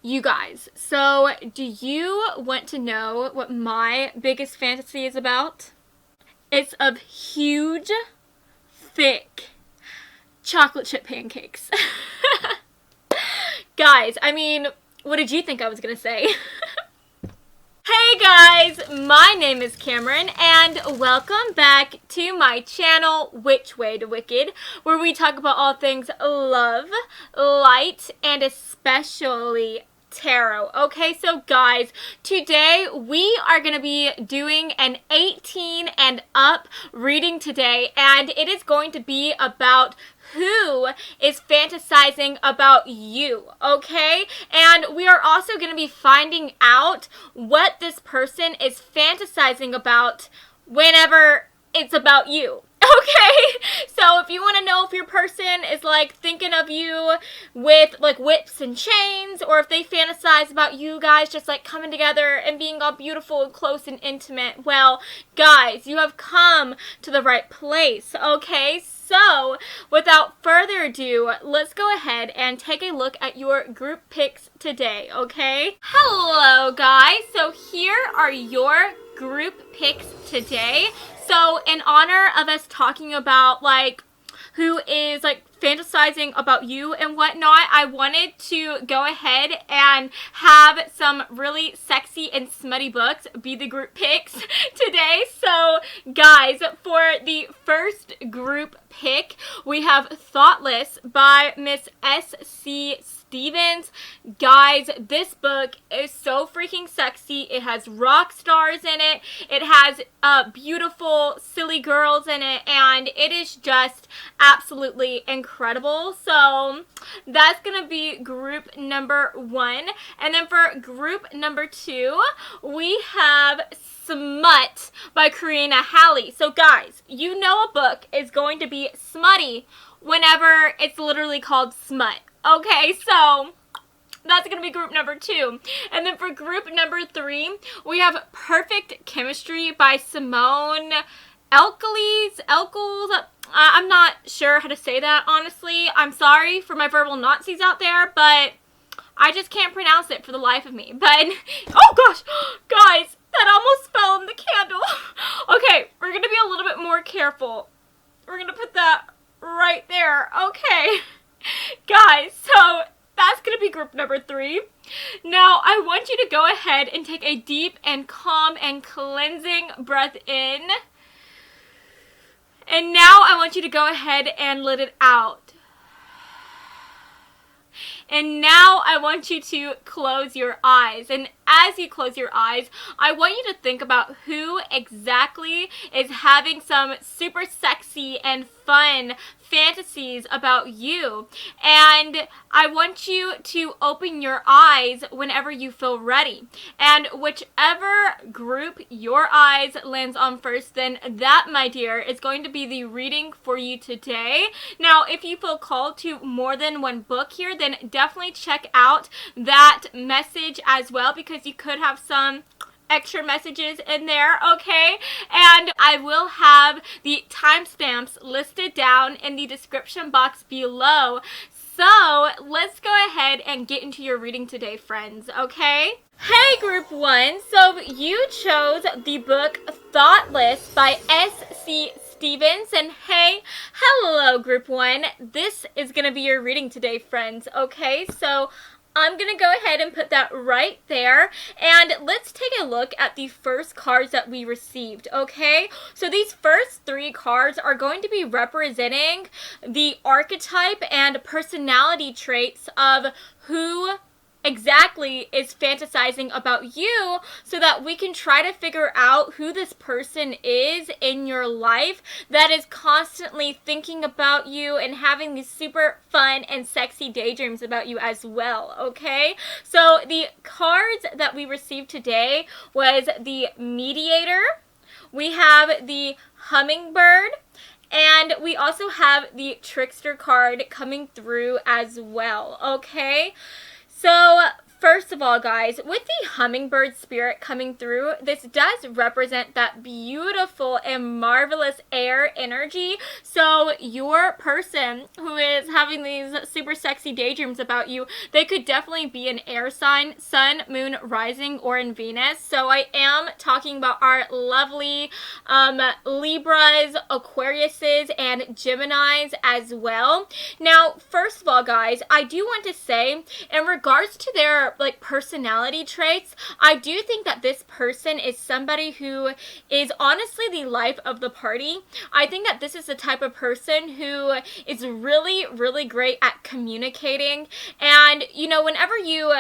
You guys, so do you want to know what my biggest fantasy is about? It's of huge, thick chocolate chip pancakes. Guys, I mean, what did you think I was gonna say? Hey guys, my name is Cameron and welcome back to my channel, Which Way to Wicked, where we talk about all things love, light, and especially tarot. Okay, so guys, today we are going to be doing an 18 and up reading today, and it is going to be about who is fantasizing about you, okay? And we are also going to be finding out what this person is fantasizing about whenever it's about you. Okay, so if you want to know if your person is like thinking of you with like whips and chains, or if they fantasize about you guys just like coming together and being all beautiful and close and intimate, well, guys, you have come to the right place, okay? So, without further ado, let's go ahead and take a look at your group picks today, okay? Hello, guys. So here are your group picks today. So, in honor of us talking about, like, who is, like, fantasizing about you and whatnot, I wanted to go ahead and have some really sexy and smutty books be the group picks today. So, guys, for the first group pick, we have Thoughtless by Miss S.C. Stevens. Guys, this book is so freaking sexy. It has rock stars in it. It has beautiful, silly girls in it, and it is just absolutely incredible. So that's gonna be group number 1. And then for group number 2, we have SMUT by Karina Halley. So guys, you know a book is going to be smutty whenever it's literally called smut. Okay, so that's going to be group number 2. And then for group number 3, we have Perfect Chemistry by Simone Elkles. I'm not sure how to say that, honestly. I'm sorry for my verbal Nazis out there, but I just can't pronounce it for the life of me. But, oh gosh, guys, that almost fell in the candle. Okay, we're going to be a little bit more careful. We're going to put that right there. Okay. Guys, so that's going to be group number 3. Now, I want you to go ahead and take a deep and calm and cleansing breath in. And now I want you to go ahead and let it out. And now I want you to close your eyes. And as you close your eyes, I want you to think about who exactly is having some super sexy and fun fantasies about you. And I want you to open your eyes whenever you feel ready. And whichever group your eyes lands on first, then that, my dear, is going to be the reading for you today. Now, if you feel called to more than one book here, then definitely check out that message as well, because you could have some extra messages in there, okay? And I will have the timestamps listed down in the description box below. So let's go ahead and get into your reading today, friends, okay? Hey, group 1. So you chose the book Thoughtless by S.C. Stevens, and hey, hello, group 1. This is going to be your reading today, friends, okay? So I'm going to go ahead and put that right there, and let's take a look at the first cards that we received, okay? So these first 3 cards are going to be representing the archetype and personality traits of who exactly is fantasizing about you, so that we can try to figure out who this person is in your life that is constantly thinking about you and having these super fun and sexy daydreams about you as well, okay? So the cards that we received today was the Mediator, we have the Hummingbird, and we also have the Trickster card coming through as well, okay? So, first of of all, guys, with the hummingbird spirit coming through, this does represent that beautiful and marvelous air energy. So your person who is having these super sexy daydreams about you, they could definitely be an air sign, sun, moon, rising, or in Venus. So I am talking about our lovely Libras, Aquariuses, and Geminis as well. Now, first of all, guys, I do want to say, in regards to their like personality traits, I do think that this person is somebody who is honestly the life of the party. I think that this is the type of person who is really, really great at communicating. And, you know, whenever you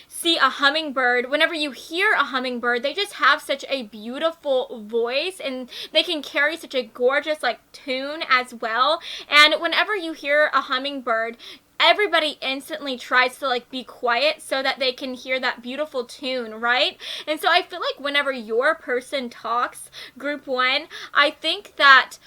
see a hummingbird, whenever you hear a hummingbird, they just have such a beautiful voice, and they can carry such a gorgeous like tune as well. And whenever you hear a hummingbird, everybody instantly tries to like be quiet so that they can hear that beautiful tune, right? And so I feel like whenever your person talks, group one, I think that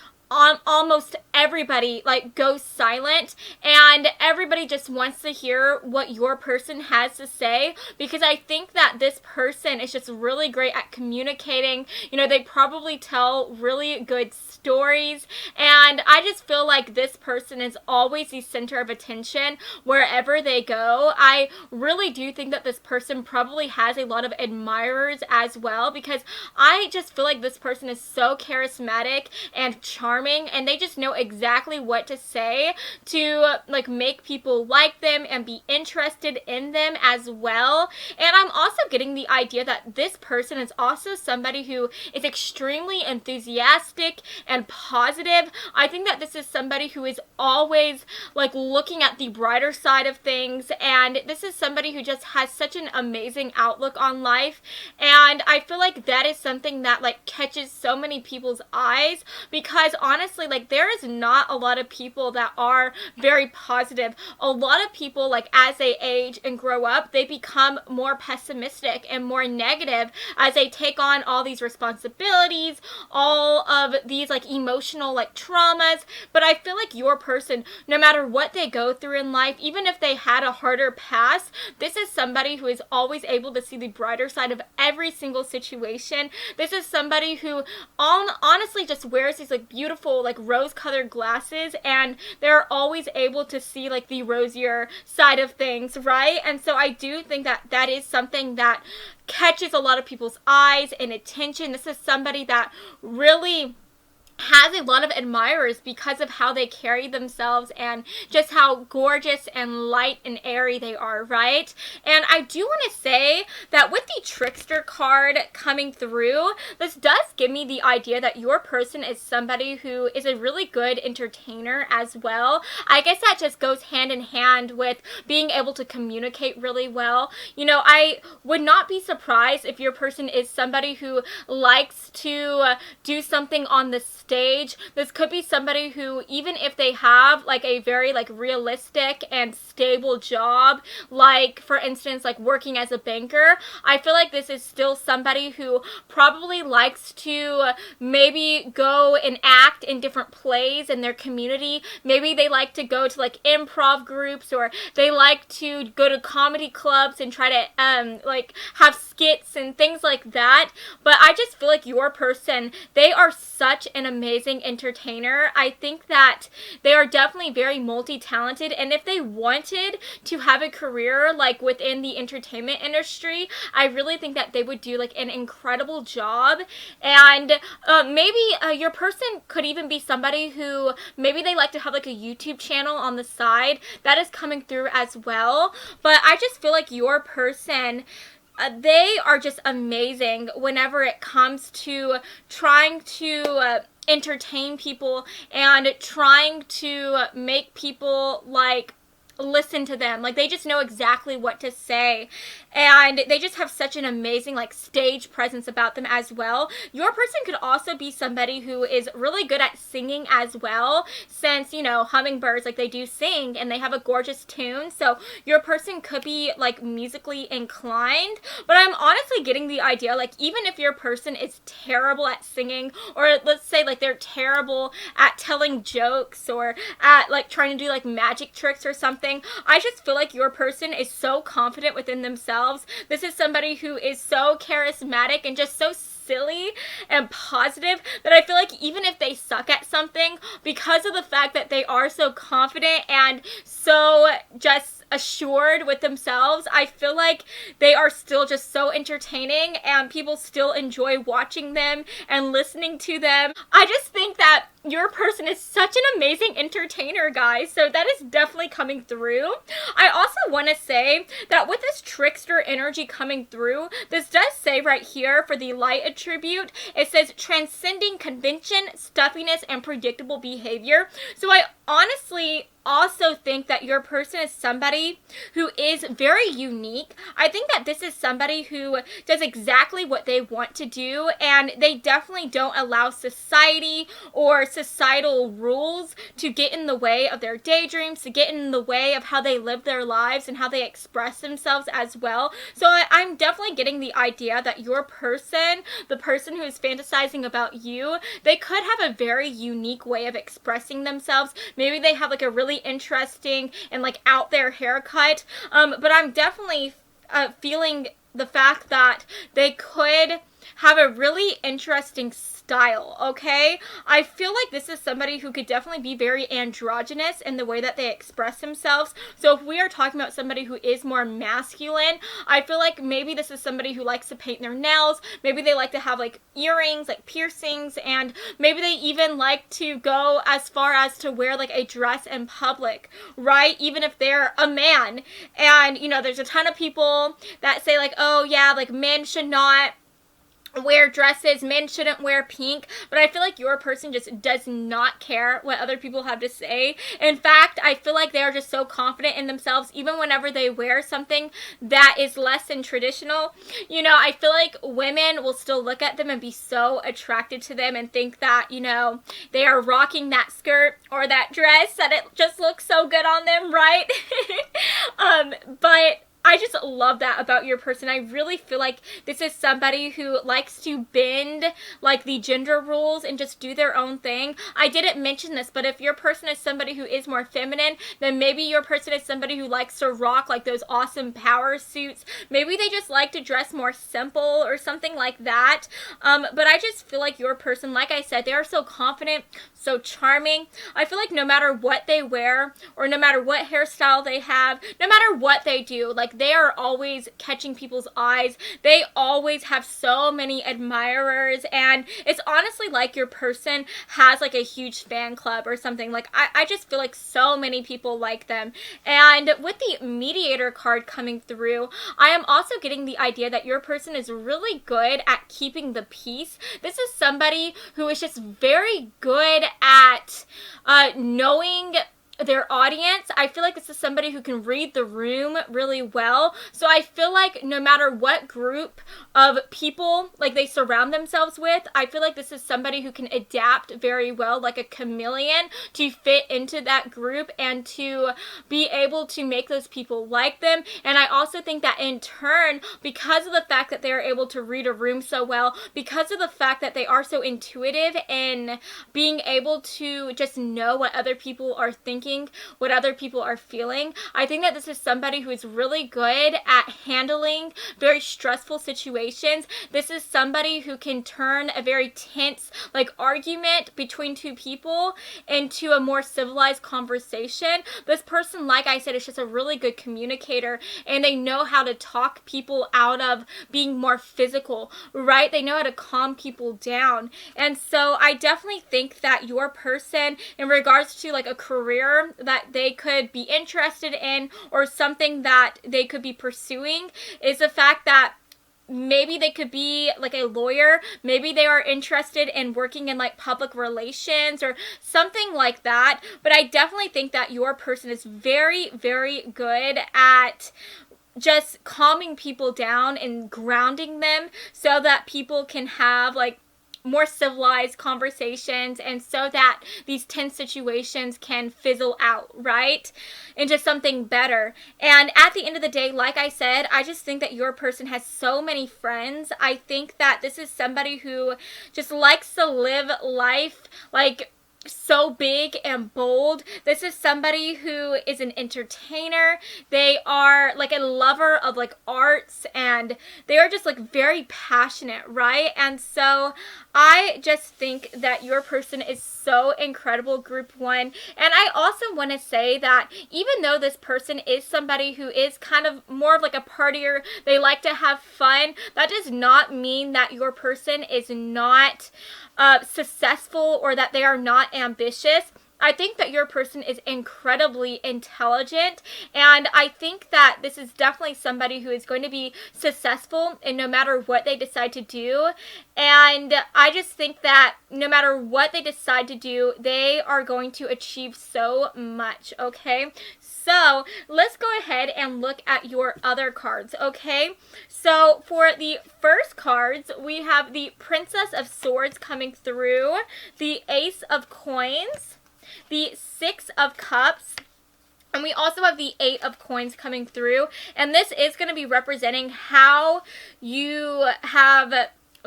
almost everybody like goes silent, and everybody just wants to hear what your person has to say, because I think that this person is just really great at communicating. You know, they probably tell really good stories, and I just feel like this person is always the center of attention wherever they go. I really do think that this person probably has a lot of admirers as well, because I just feel like this person is so charismatic and charming, and they just know exactly what to say to like make people like them and be interested in them as well. And I'm also getting the idea that this person is also somebody who is extremely enthusiastic and positive. I think that this is somebody who is always like looking at the brighter side of things, and this is somebody who just has such an amazing outlook on life. And I feel like that is something that like catches so many people's eyes, because honestly, like, there is not a lot of people that are very positive. A lot of people, like, as they age and grow up, they become more pessimistic and more negative as they take on all these responsibilities, all of these like emotional like traumas. But I feel like your person, no matter what they go through in life, even if they had a harder past, this is somebody who is always able to see the brighter side of every single situation. This is somebody who honestly just wears these like beautiful like rose-colored glasses, and they're always able to see like the rosier side of things, right? And so I do think that that is something that catches a lot of people's eyes and attention. This is somebody that really has a lot of admirers because of how they carry themselves and just how gorgeous and light and airy they are, right? And I do want to say that with the trickster card coming through, this does give me the idea that your person is somebody who is a really good entertainer as well. I guess that just goes hand in hand with being able to communicate really well. You know, I would not be surprised if your person is somebody who likes to do something on the stage. This could be somebody who, even if they have like a very like realistic and stable job, like for instance like working as a banker, I feel like this is still somebody who probably likes to maybe go and act in different plays in their community. Maybe they like to go to like improv groups, or they like to go to comedy clubs and try to like have skits and things like that. But I just feel like your person, they are such an amazing entertainer. I think that they are definitely very multi-talented, and if they wanted to have a career like within the entertainment industry, I really think that they would do like an incredible job. And maybe your person could even be somebody who maybe they like to have like a YouTube channel on the side. That is coming through as well. But I just feel like your person, they are just amazing whenever it comes to trying to entertain people and trying to make people like listen to them. Like, they just know exactly what to say, and they just have such an amazing like stage presence about them as well. Your person could also be somebody who is really good at singing as well, since, you know, hummingbirds, like, they do sing and they have a gorgeous tune. So your person could be like musically inclined. But I'm honestly getting the idea, like, even if your person is terrible at singing, or let's say like they're terrible at telling jokes, or at like trying to do like magic tricks or something, something. I just feel like your person is so confident within themselves. This is somebody who is so charismatic and just so silly and positive that I feel like even if they suck at something, because of the fact that they are so confident and so just assured with themselves, I feel like they are still just so entertaining and people still enjoy watching them and listening to them. I just think that your person is such an amazing entertainer, guys, so that is definitely coming through. I also want to say that with this trickster energy coming through, this does say right here for the light attribute, it says transcending convention, stuffiness, and predictable behavior. So I honestly also think that your person is somebody who is very unique. I think that this is somebody who does exactly what they want to do, and they definitely don't allow society or societal rules to get in the way of their daydreams, to get in the way of how they live their lives and how they express themselves as well. So I'm definitely getting the idea that your person, the person who is fantasizing about you, they could have a very unique way of expressing themselves. Maybe they have like a really interesting and like out there haircut, but I'm definitely feeling the fact that they could have a really interesting style, okay? I feel like this is somebody who could definitely be very androgynous in the way that they express themselves. So if we are talking about somebody who is more masculine, I feel like maybe this is somebody who likes to paint their nails, maybe they like to have like earrings, like piercings, and maybe they even like to go as far as to wear like a dress in public, right? Even if they're a man. And, you know, there's a ton of people that say like, oh yeah, like men should not wear dresses, men shouldn't wear pink, but I feel like your person just does not care what other people have to say. In fact, I feel like they are just so confident in themselves, even whenever they wear something that is less than traditional. You know, I feel like women will still look at them and be so attracted to them and think that, you know, they are rocking that skirt or that dress, that it just looks so good on them, right? But I just love that about your person. I really feel like this is somebody who likes to bend like the gender rules and just do their own thing. I didn't mention this, but if your person is somebody who is more feminine, then maybe your person is somebody who likes to rock like those awesome power suits. Maybe they just like to dress more simple or something like that. But I just feel like your person, like I said, they are so confident, so charming. I feel like no matter what they wear or no matter what hairstyle they have, no matter what they do, like they are always catching people's eyes. They always have so many admirers, and it's honestly like your person has like a huge fan club or something. Like I just feel like so many people like them. And with the mediator card coming through, I am also getting the idea that your person is really good at keeping the peace. This is somebody who is just very good at knowing their audience. I feel like this is somebody who can read the room really well. So I feel like no matter what group of people like they surround themselves with, I feel like this is somebody who can adapt very well, like a chameleon, to fit into that group and to be able to make those people like them. And I also think that in turn, because of the fact that they are able to read a room so well, because of the fact that they are so intuitive in being able to just know what other people are thinking, what other people are feeling, I think that this is somebody who is really good at handling very stressful situations. This is somebody who can turn a very tense like argument between two people into a more civilized conversation. This person, like I said, is just a really good communicator, and they know how to talk people out of being more physical, right? They know how to calm people down. And so I definitely think that your person, in regards to like a career that they could be interested in or something that they could be pursuing, is the fact that maybe they could be like a lawyer. Maybe they are interested in working in like public relations or something like that. But I definitely think that your person is very, very good at just calming people down and grounding them so that people can have like more civilized conversations, and so that these tense situations can fizzle out, right, into something better. And at the end of the day, like I said, I just think that your person has so many friends. I think that this is somebody who just likes to live life like so big and bold. This is somebody who is an entertainer. They are like a lover of like arts, and they are just like very passionate, right? And so I just think that your person is so incredible, group one. And I also want to say that even though this person is somebody who is kind of more of like a partier, they like to have fun, that does not mean that your person is not successful or that they are not ambitious. I think that your person is incredibly intelligent, and I think that this is definitely somebody who is going to be successful in no matter what they decide to do. And I just think that no matter what they decide to do, they are going to achieve so much, okay? So let's go ahead and look at your other cards, okay? So for the first cards, we have the Princess of Swords coming through, the Ace of Coins, the Six of Cups, and we also have the Eight of Coins coming through. And this is going to be representing how you have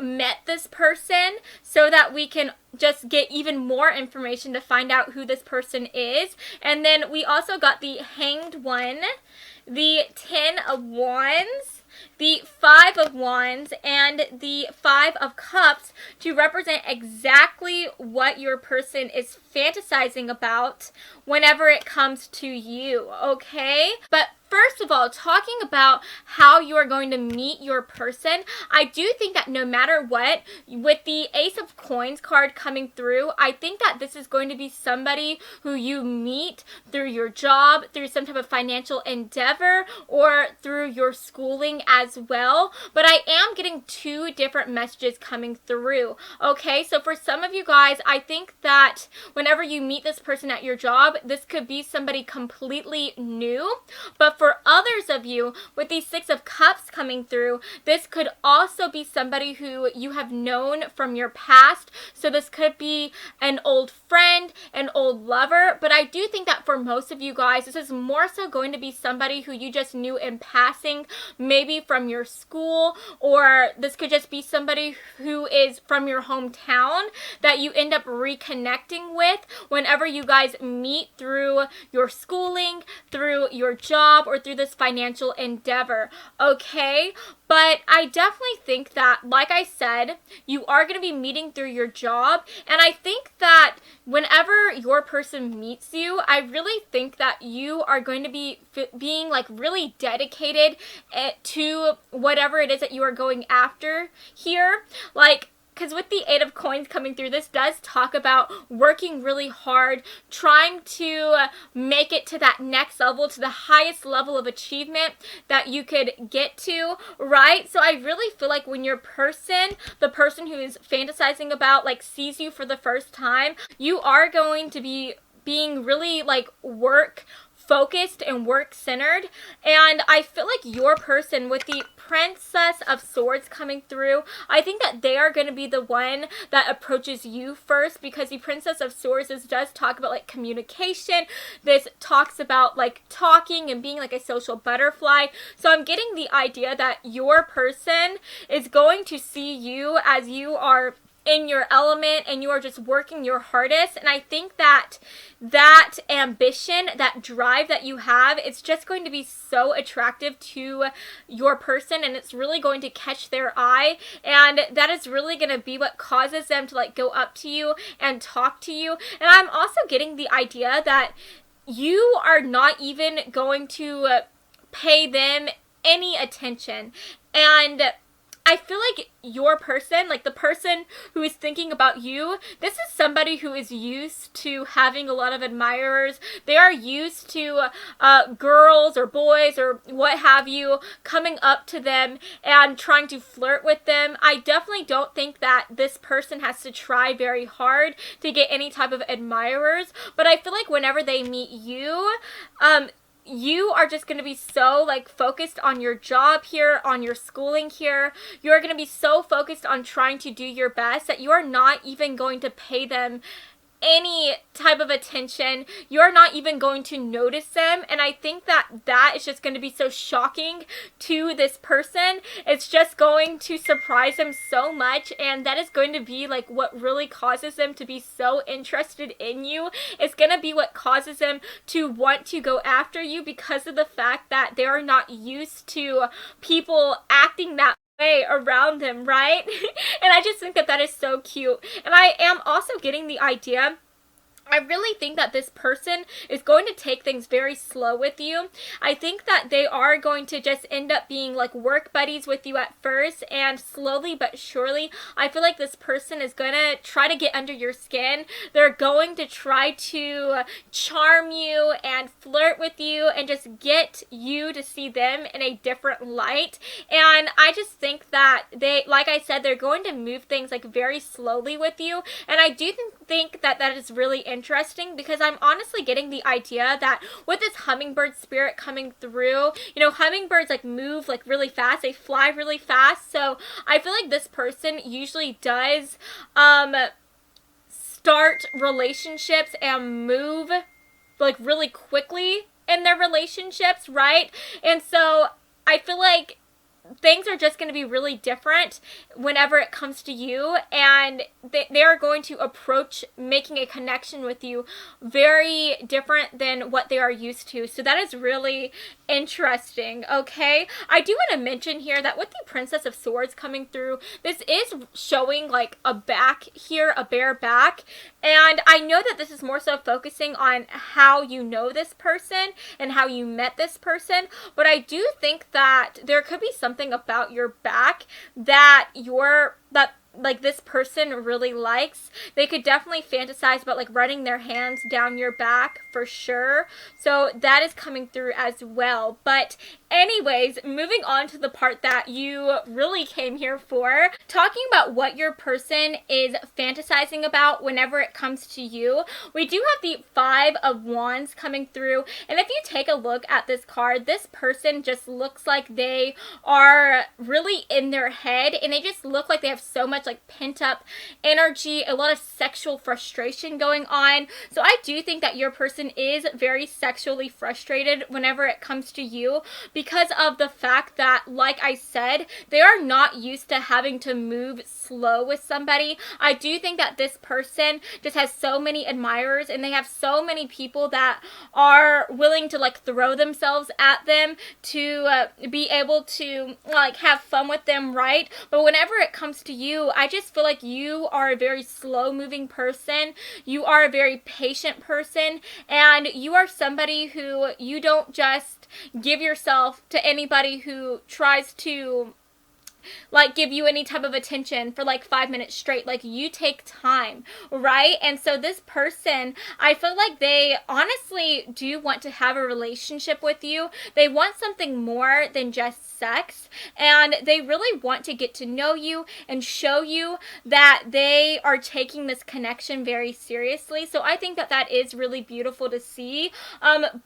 met this person, so that we can just get even more information to find out who this person is. And then we also got the Hanged One, the Ten of Wands, the Five of Wands, and the Five of Cups to represent exactly what your person is fantasizing about whenever it comes to you, okay? But first of all, talking about how you are going to meet your person, I do think that no matter what, with the Ace of Coins card coming through, I think that this is going to be somebody who you meet through your job, through some type of financial endeavor, or through your schooling as well. But I am getting two different messages coming through, okay? So for some of you guys, I think that whenever you meet this person at your job, this could be somebody completely new. But for others of you, with these Six of Cups coming through, this could also be somebody who you have known from your past. So this could be an old friend, an old lover. But I do think that for most of you guys, this is more so going to be somebody who you just knew in passing, maybe from your school, or this could just be somebody who is from your hometown that you end up reconnecting with whenever you guys meet through your schooling, through your job, or through this financial endeavor, okay? But I definitely think that, like I said, you are going to be meeting through your job. And I think that whenever your person meets you, I really think that you are going to be being like really dedicated to whatever it is that you are going after here. Like, because with the Eight of Coins coming through, this does talk about working really hard, trying to make it to that next level, to the highest level of achievement that you could get to, right? So I really feel like when your person, the person who is fantasizing about, like, sees you for the first time, you are going to be being really like work focused and work centered. And I feel like your person, with the Princess of Swords coming through, I think that they are going to be the one that approaches you first, because the Princess of Swords does talk about like communication. This talks about like talking and being like a social butterfly. So I'm getting the idea that your person is going to see you as you are in your element and you are just working your hardest. And I think that that ambition, that drive that you have, it's just going to be so attractive to your person, and it's really going to catch their eye, and that is really going to be what causes them to like go up to you and talk to you. And I'm also getting the idea that you are not even going to pay them any attention. And I feel like your person, like the person who is thinking about you, this is somebody who is used to having a lot of admirers. They are used to girls or boys or what have you coming up to them and trying to flirt with them. I definitely don't think that this person has to try very hard to get any type of admirers. But I feel like whenever they meet you, you are just going to be so like focused on your job here, on your schooling here. You're going to be so focused on trying to do your best that you are not even going to pay them any type of attention. You're not even going to notice them, and I think that that is just going to be so shocking to this person. It's just going to surprise them so much, and that is going to be like what really causes them to be so interested in you. It's going to be what causes them to want to go after you, because of the fact that they are not used to people acting that way around them, right? And I just think that that is so cute. And I am also getting the idea, I really think that this person is going to take things very slow with you. I think that they are going to just end up being like work buddies with you at first, and slowly but surely, I feel like this person is going to try to get under your skin. They're going to try to charm you and flirt with you and just get you to see them in a different light. And I just think that they, like I said, they're going to move things like very slowly with you. And I do think that that is really interesting, because I'm honestly getting the idea that with this hummingbird spirit coming through, you know, hummingbirds like move like really fast, they fly really fast, so I feel like this person usually does start relationships and move like really quickly in their relationships, right? And so I feel like things are just going to be really different whenever it comes to you, and they are going to approach making a connection with you very different than what they are used to. So that is really interesting, okay? I do want to mention here that with the Princess of Swords coming through, this is showing like a back here, a bare back, and I know that this is more so focusing on how you know this person and how you met this person, but I do think that there could be something about your back that like this person really likes. They could definitely fantasize about like running their hands down your back for sure. So that is coming through as well. But anyways, moving on to the part that you really came here for, talking about what your person is fantasizing about whenever it comes to you. We do have the Five of Wands coming through, and if you take a look at this card, this person just looks like they are really in their head, and they just look like they have so much like pent up energy, a lot of sexual frustration going on. So I do think that your person is very sexually frustrated whenever it comes to you, because of the fact that, like I said, they are not used to having to move slow with somebody. I do think that this person just has so many admirers, and they have so many people that are willing to like throw themselves at them to be able to like have fun with them, right? But whenever it comes to you, I just feel like you are a very slow moving person. You are a very patient person, and you are somebody who you don't just give yourself to anybody who tries to like give you any type of attention for like 5 minutes straight. Like, you take time, right? And so this person, I feel like they honestly do want to have a relationship with you. They want something more than just sex, and they really want to get to know you and show you that they are taking this connection very seriously. So I think that that is really beautiful to see.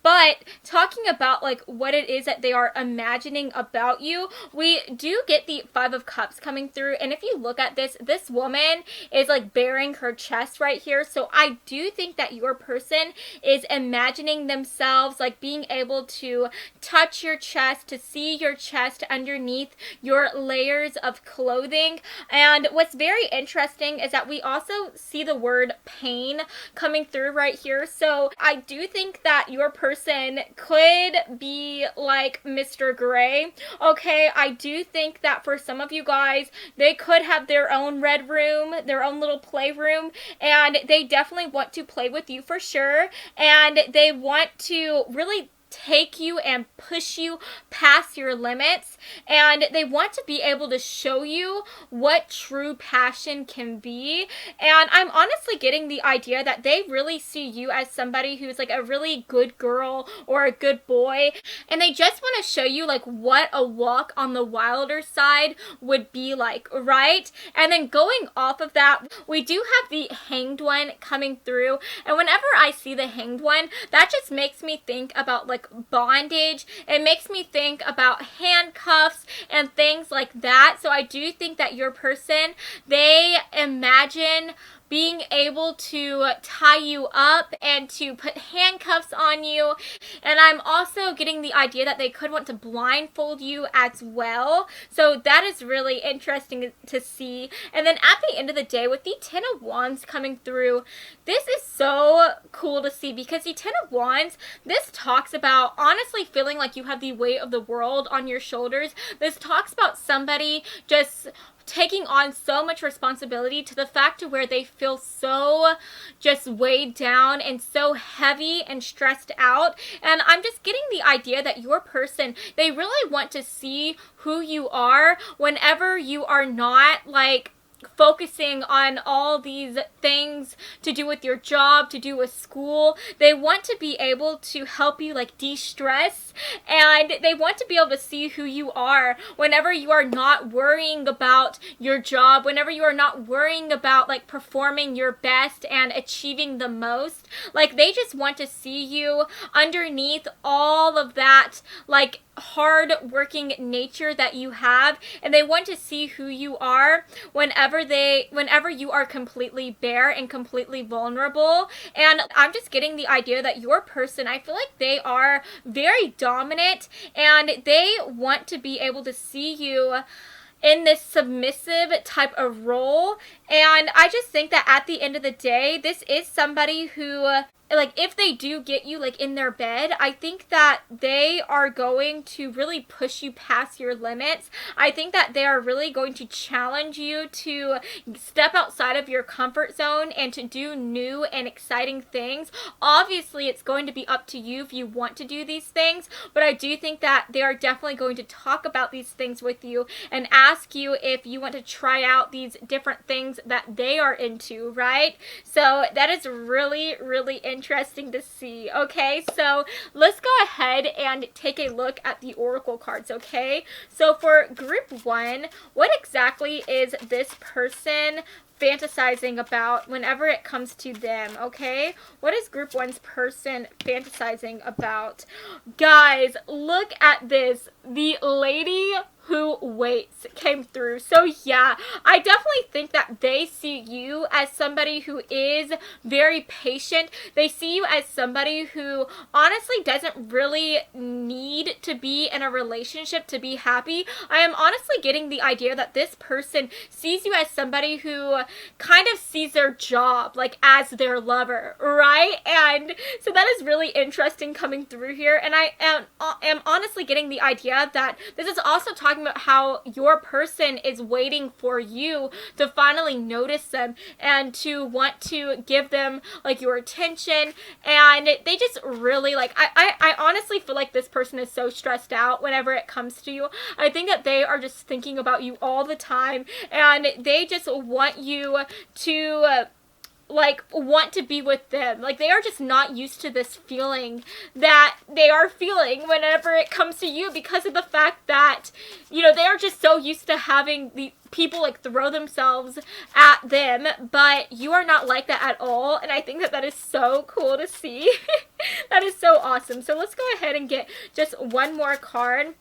But talking about like what it is that they are imagining about you, we do get the Five of Cups coming through, and if you look at this woman is like bearing her chest right here. So I do think that your person is imagining themselves like being able to touch your chest, to see your chest underneath your layers of clothing. And what's very interesting is that we also see the word pain coming through right here. So I do think that your person could be like Mr. Gray. Okay, I do think that for some of you guys, they could have their own red room, their own little playroom, and they definitely want to play with you for sure, and they want to really take you and push you past your limits, and they want to be able to show you what true passion can be. And I'm honestly getting the idea that they really see you as somebody who's like a really good girl or a good boy, and they just want to show you like what a walk on the wilder side would be like, right? And then going off of that, we do have the Hanged One coming through, and whenever I see the Hanged One, that just makes me think about like bondage. It makes me think about handcuffs and things like that. So I do think that your person, they imagine being able to tie you up and to put handcuffs on you. And I'm also getting the idea that they could want to blindfold you as well. So that is really interesting to see. And then at the end of the day, with the Ten of Wands coming through, this is so cool to see, because the Ten of Wands, this talks about honestly feeling like you have the weight of the world on your shoulders. This talks about somebody just taking on so much responsibility to the fact to where they feel so just weighed down and so heavy and stressed out. And I'm just getting the idea that your person, they really want to see who you are whenever you are not like focusing on all these things to do with your job, to do with school. They want to be able to help you like de-stress, and they want to be able to see who you are whenever you are not worrying about your job, whenever you are not worrying about like performing your best and achieving the most. Like they just want to see you underneath all of that like hard working nature that you have, and they want to see who you are whenever you are completely bare and completely vulnerable. And I'm just getting the idea that your person, I feel like they are very dominant, and they want to be able to see you in this submissive type of role. And I just think that at the end of the day, this is somebody who, like, if they do get you like in their bed, I think that they are going to really push you past your limits. I think that they are really going to challenge you to step outside of your comfort zone and to do new and exciting things. Obviously, it's going to be up to you if you want to do these things, but I do think that they are definitely going to talk about these things with you and ask you if you want to try out these different things that they are into, right? So that is really, really interesting to see. Okay, so let's go ahead and take a look at the oracle cards. Okay, so for group 1, what exactly is this person fantasizing about whenever it comes to them? Okay, what is group 1's person fantasizing about? Guys, look at this. The Lady Who Waits came through. So yeah, I definitely think that they see you as somebody who is very patient. They see you as somebody who honestly doesn't really need to be in a relationship to be happy. I am honestly getting the idea that this person sees you as somebody who kind of sees their job like as their lover, right? And so that is really interesting coming through here. And I am honestly getting the idea that this is also talking about how your person is waiting for you to finally notice them and to want to give them like your attention. And they just really like, I honestly feel like this person is so stressed out whenever it comes to you. I think that they are just thinking about you all the time, and they just want you to like want to be with them. Like they are just not used to this feeling that they are feeling whenever it comes to you, because of the fact that, you know, they are just so used to having the people like throw themselves at them, but you are not like that at all. And I think that that is so cool to see. That is so awesome. So let's go ahead and get just one more card.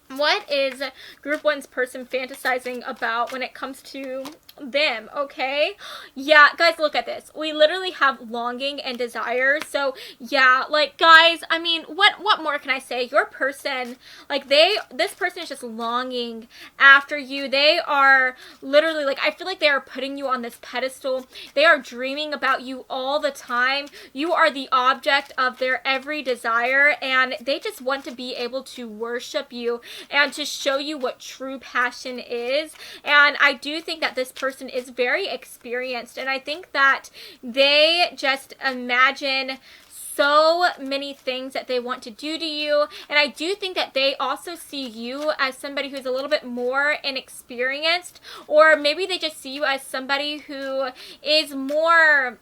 What is group 1's person fantasizing about when it comes to them? Okay, yeah, guys, look at this. We literally have longing and desire. So yeah, like guys, I mean, what more can I say? Your person, like this person is just longing after you. They are literally like, I feel like they are putting you on this pedestal. They are dreaming about you all the time. You are the object of their every desire, and they just want to be able to worship you and to show you what true passion is. And I do think that this person is very experienced, and I think that they just imagine so many things that they want to do to you. And I do think that they also see you as somebody who's a little bit more inexperienced, or maybe they just see you as somebody who is more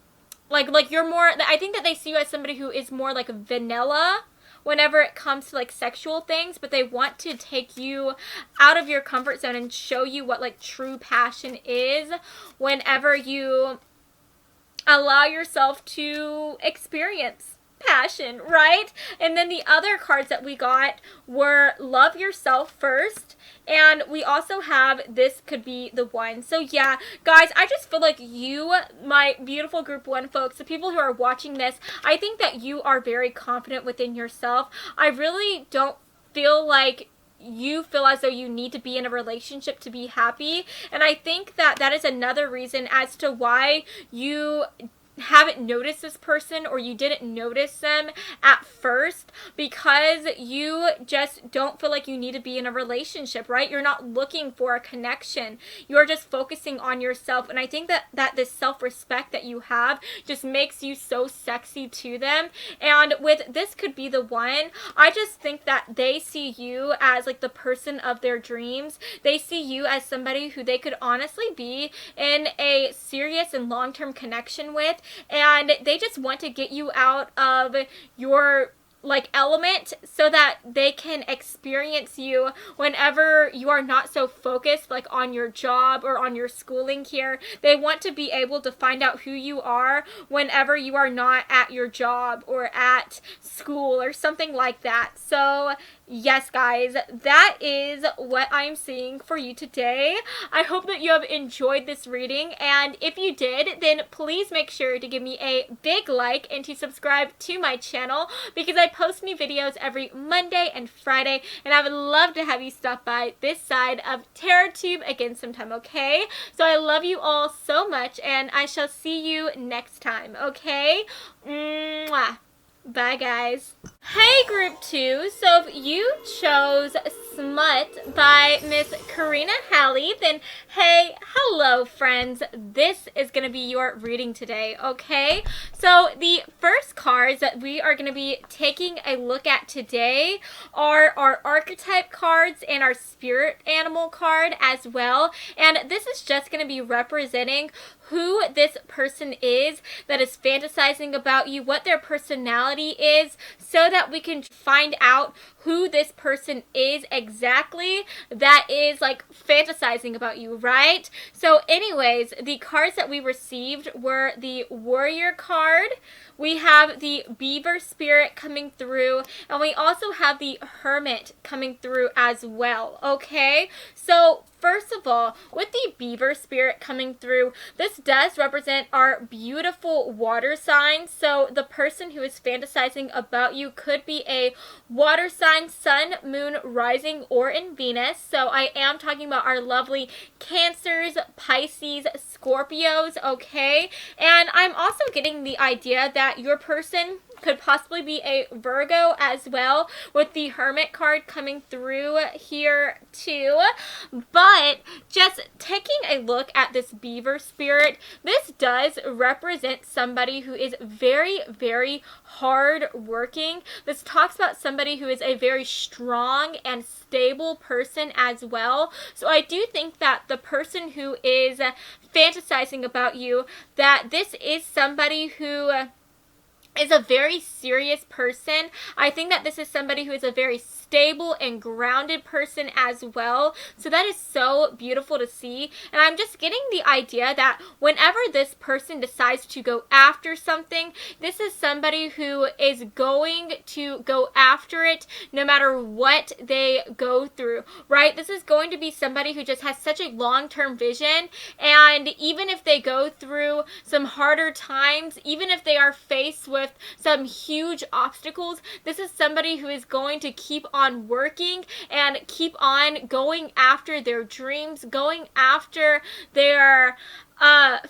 like you're more, I think that they see you as somebody who is more like vanilla whenever it comes to like sexual things, but they want to take you out of your comfort zone and show you what like true passion is whenever you allow yourself to experience passion, right? And then the other cards that we got were love yourself first. And we also have this could be the one. So yeah, guys, I just feel like you, my beautiful group 1 folks, the people who are watching this, I think that you are very confident within yourself. I really don't feel like you feel as though you need to be in a relationship to be happy. And I think that that is another reason as to why you haven't noticed this person, or you didn't notice them at first, because you just don't feel like you need to be in a relationship, right? You're not looking for a connection. You're just focusing on yourself. And I think that this self-respect that you have just makes you so sexy to them. And with this could be the one, I just think that they see you as like the person of their dreams. They see you as somebody who they could honestly be in a serious and long-term connection with. And they just want to get you out of your like element so that they can experience you whenever you are not so focused like on your job or on your schooling here. They want to be able to find out who you are whenever you are not at your job or at school or something like that. So yes, guys, that is what I'm seeing for you today. I hope that you have enjoyed this reading, and if you did, then please make sure to give me a big like and to subscribe to my channel, because I post new videos every Monday and Friday, and I would love to have you stop by this side of TerraTube again sometime, okay? So I love you all so much, and I shall see you next time, okay? Mwah. Bye, guys. Hey, Group 2. So if you chose SMUT by Miss Karina Halley, then hey, hello, friends. This is going to be your reading today, okay? So the first cards that we are going to be taking a look at today are our archetype cards and our spirit animal card as well. And this is just going to be representing who this person is that is fantasizing about you, what their personality is, so that we can find out who this person is exactly that is like fantasizing about you, right? So anyways, the cards that we received were the warrior card, we have the beaver spirit coming through, and we also have the hermit coming through as well, okay? So first of all, with the beaver spirit coming through, this does represent our beautiful water signs. So the person who is fantasizing about you could be a water sign, sun, moon, rising, or in Venus. So I am talking about our lovely Cancers, Pisces, Scorpios, okay? And I'm also getting the idea that your person could possibly be a Virgo as well, with the hermit card coming through here too. But just taking a look at this beaver spirit, this does represent somebody who is very, very hard working. This talks about somebody who is a very strong and stable person as well. So I do think that the person who is fantasizing about you, that this is somebody who is a very serious person. I think that this is somebody who is a very stable and grounded person as well. So that is so beautiful to see. And I'm just getting the idea that whenever this person decides to go after something, this is somebody who is going to go after it no matter what they go through, right? This is going to be somebody who just has such a long-term vision, and even if they go through some harder times, even if they are faced with some huge obstacles, this is somebody who is going to keep on working and keep on going after their dreams, going after their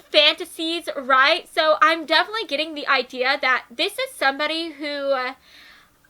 fantasies, right? So I'm definitely getting the idea that this is somebody who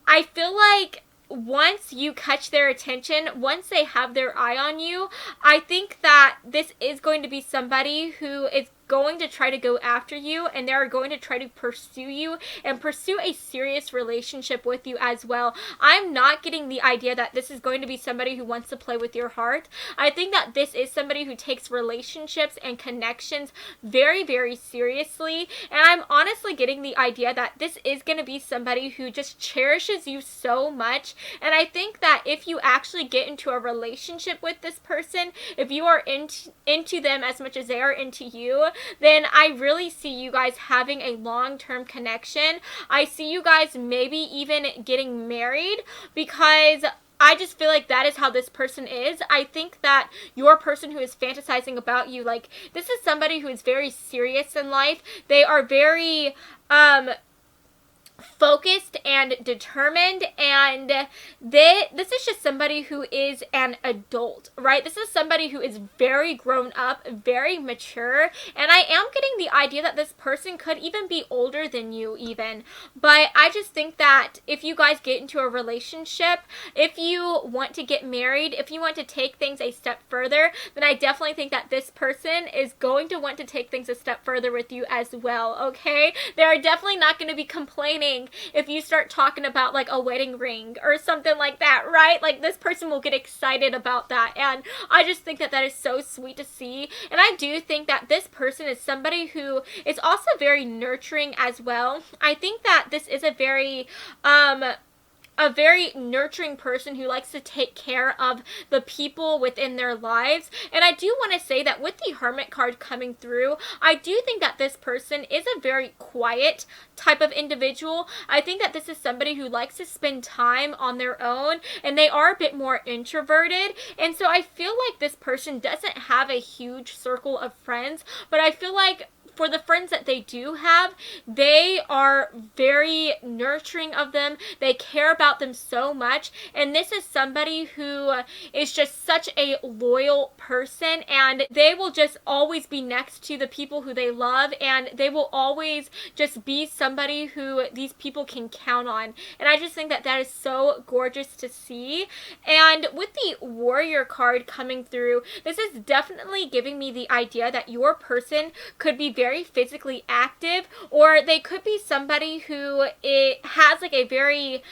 I feel like once you catch their attention, once they have their eye on you, I think that this is going to be somebody who is going to try to go after you, and they're going to try to pursue you and pursue a serious relationship with you as well. I'm not getting the idea that this is going to be somebody who wants to play with your heart. I think that this is somebody who takes relationships and connections very, very seriously, and I'm honestly getting the idea that this is going to be somebody who just cherishes you so much. And I think that if you actually get into a relationship with this person, if you are into them as much as they are into you, then I really see you guys having a long-term connection. I see you guys maybe even getting married, because I just feel like that is how this person is. I think that your person who is fantasizing about you, like, this is somebody who is very serious in life. They are very, focused and determined, and this is just somebody who is an adult, right? This is somebody who is very grown up, very mature, and I am getting the idea that this person could even be older than you even. But I just think that if you guys get into a relationship, if you want to get married, if you want to take things a step further, then I definitely think that this person is going to want to take things a step further with you as well, okay? They are definitely not going to be complaining if you start talking about like a wedding ring or something like that, right? Like, this person will get excited about that, and I just think that that is so sweet to see. And I do think that this person is somebody who is also very nurturing as well. I think that this is a very nurturing person who likes to take care of the people within their lives. And I do want to say that with the Hermit card coming through, I do think that this person is a very quiet type of individual. I think that this is somebody who likes to spend time on their own, and they are a bit more introverted. And so I feel like this person doesn't have a huge circle of friends, but I feel like for the friends that they do have, they are very nurturing of them. They care about them so much. And this is somebody who is just such a loyal person, and they will just always be next to the people who they love, and they will always just be somebody who these people can count on. And I just think that that is so gorgeous to see. And with the Warrior card coming through, this is definitely giving me the idea that your person could be very physically active, or they could be somebody who has like a very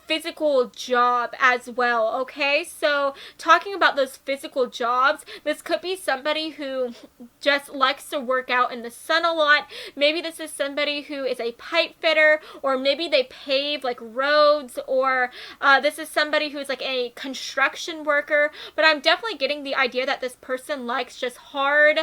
physical job as well, okay? So talking about those physical jobs, this could be somebody who just likes to work out in the sun a lot. Maybe this is somebody who is a pipe fitter, or maybe they pave like roads, or this is somebody who's like a construction worker. But I'm definitely getting the idea that this person likes just hard,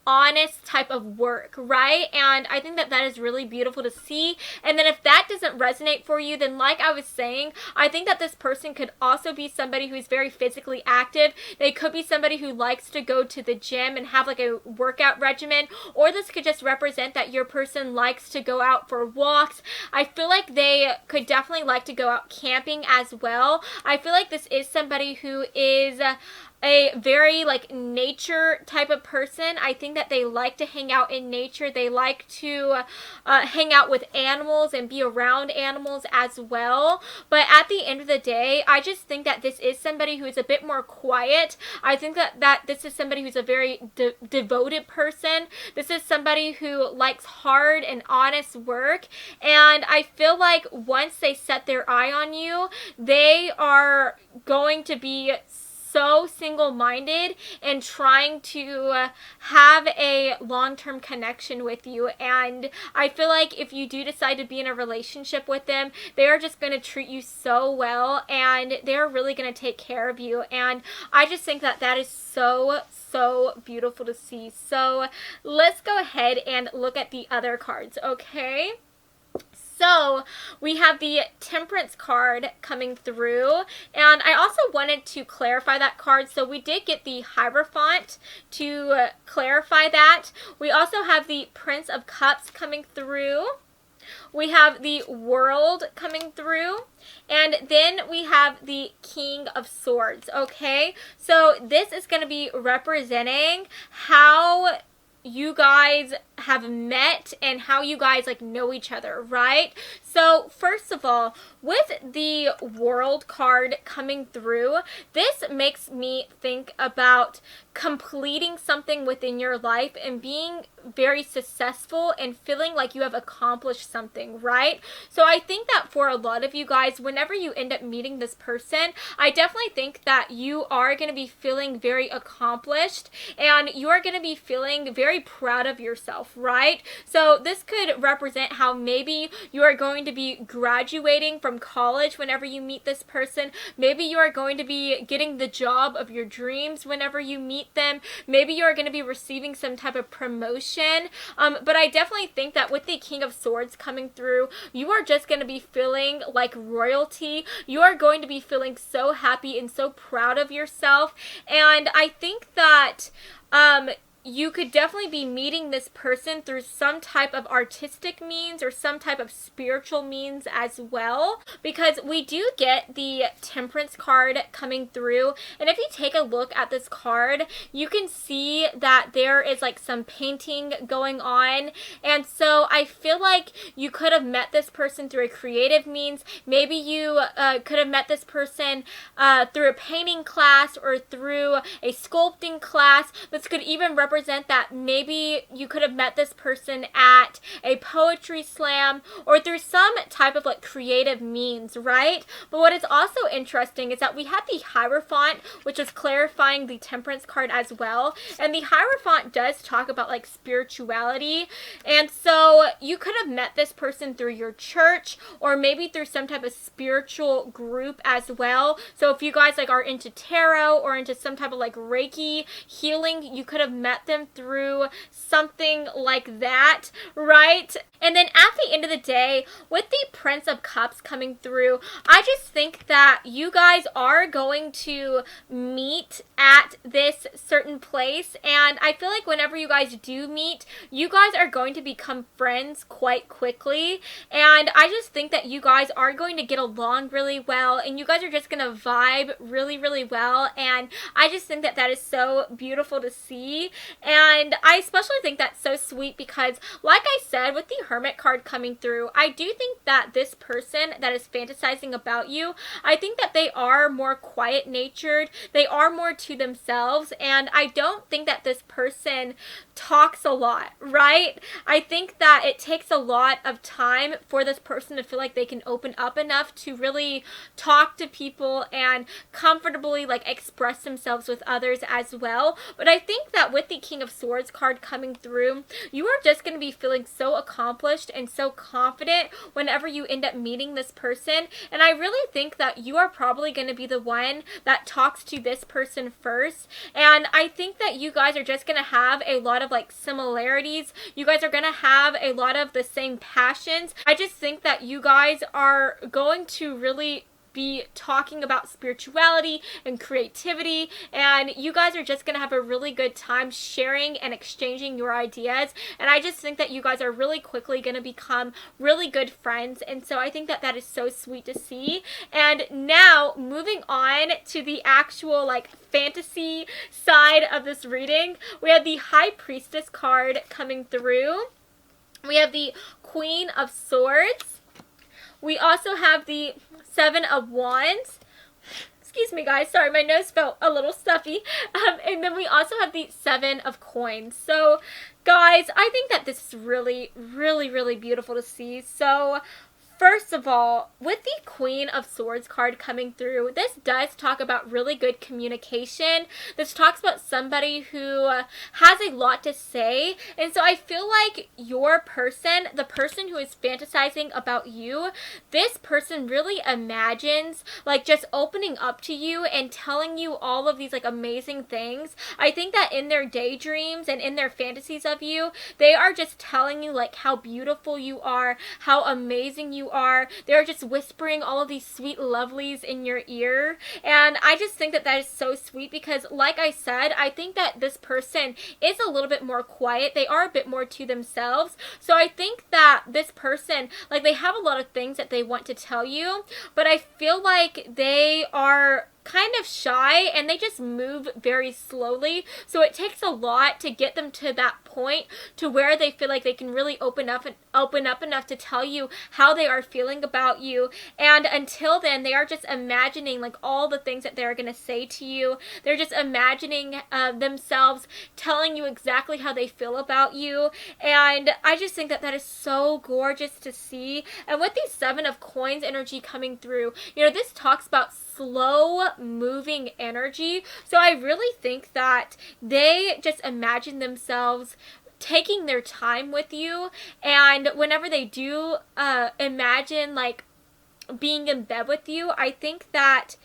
honest type of work, right? And I think that that is really beautiful to see. And then if that doesn't resonate for you, then like I was saying, I think that this person could also be somebody who's very physically active. They could be somebody who likes to go to the gym and have like a workout regimen, or this could just represent that your person likes to go out for walks. I feel like they could definitely like to go out camping as well. I feel like this is somebody who is a very like nature type of person. I think that they like to hang out in nature. They like to hang out with animals and be around animals as well. But at the end of the day, I just think that this is somebody who is a bit more quiet. I think that this is somebody who's a very devoted person. This is somebody who likes hard and honest work. And I feel like once they set their eye on you, they are going to be so single-minded and trying to have a long-term connection with you. And I feel like if you do decide to be in a relationship with them, they are just going to treat you so well, and they're really going to take care of you. And I just think that that is so beautiful to see. So let's go ahead and look at the other cards, okay? So we have the Temperance card coming through, and I also wanted to clarify that card. So we did get the Hierophant to clarify that. We also have the Prince of Cups coming through. We have the World coming through, and then we have the King of Swords, okay? So this is going to be representing how you guys have met and how you guys like know each other, right? So first of all, with the World card coming through, this makes me think about completing something within your life and being very successful and feeling like you have accomplished something, right? So I think that for a lot of you guys, whenever you end up meeting this person, I definitely think that you are going to be feeling very accomplished, and you are going to be feeling very proud of yourself, right? So this could represent how maybe you are going going to be graduating from college whenever you meet this person. Maybe you are going to be getting the job of your dreams whenever you meet them. Maybe you are going to be receiving some type of promotion. But I definitely think that with the King of Swords coming through, you are just going to be feeling like royalty. You are going to be feeling so happy and so proud of yourself. And I think that you could definitely be meeting this person through some type of artistic means or some type of spiritual means as well, because we do get the Temperance card coming through. And if you take a look at this card, you can see that there is like some painting going on. And so I feel like you could have met this person through a creative means. Maybe you could have met this person through a painting class or through a sculpting class. This could even represent that maybe you could have met this person at a poetry slam or through some type of like creative means, right? But what is also interesting is that we have the Hierophant, which is clarifying the Temperance card as well. And the Hierophant does talk about like spirituality. And so you could have met this person through your church or maybe through some type of spiritual group as well. So if you guys like are into tarot or into some type of like Reiki healing, you could have met them through something like that, right? And then at the end of the day, with the Prince of Cups coming through, I just think that you guys are going to meet at this certain place. And I feel like whenever you guys do meet, you guys are going to become friends quite quickly. And I just think that you guys are going to get along really well. And you guys are just going to vibe really, really well. And I just think that that is so beautiful to see. And I especially think that's so sweet because, like I said, with the Hermit card coming through, I do think that this person that is fantasizing about you, I think that they are more quiet-natured. They are more to themselves. And I don't think that this person talks a lot, right? I think that it takes a lot of time for this person to feel like they can open up enough to really talk to people and comfortably like express themselves with others as well. But I think that with the King of Swords card coming through, you are just going to be feeling so accomplished and so confident whenever you end up meeting this person. And I really think that you are probably going to be the one that talks to this person first. And I think that you guys are just going to have a lot of like similarities. You guys are going to have a lot of the same passions. I just think that you guys are going to really be talking about spirituality and creativity, and you guys are just gonna have a really good time sharing and exchanging your ideas. And I just think that you guys are really quickly gonna become really good friends, and so I think that that is so sweet to see. And now moving on to the actual like fantasy side of this reading, we have the High Priestess card coming through. We have the Queen of Swords. We also have the Seven of Wands. Excuse me, guys. Sorry, my nose felt a little stuffy. And then we also have the Seven of Coins. So, guys, I think that this is really, really, really beautiful to see. So, first of all, with the Queen of Swords card coming through, this does talk about really good communication. This talks about somebody who has a lot to say. And so I feel like your person, the person who is fantasizing about you, this person really imagines like just opening up to you and telling you all of these like amazing things. I think that in their daydreams and in their fantasies of you, they are just telling you like how beautiful you are, how amazing you are. They're just whispering all of these sweet lovelies in your ear. And I just think that that is so sweet because, like I said, I think that this person is a little bit more quiet. They are a bit more to themselves. So I think that this person, like, they have a lot of things that they want to tell you, but I feel like they are kind of shy and they just move very slowly. So it takes a lot to get them to that point to where they feel like they can really open up enough to tell you how they are feeling about you. And until then, they are just imagining like all the things that they're going to say to you. They're just imagining themselves telling you exactly how they feel about you. And I just think that that is so gorgeous to see. And with the Seven of Coins energy coming through, you know, this talks about slow moving energy. So I really think that they just imagine themselves taking their time with you, and whenever they do imagine like being in bed with you, I think that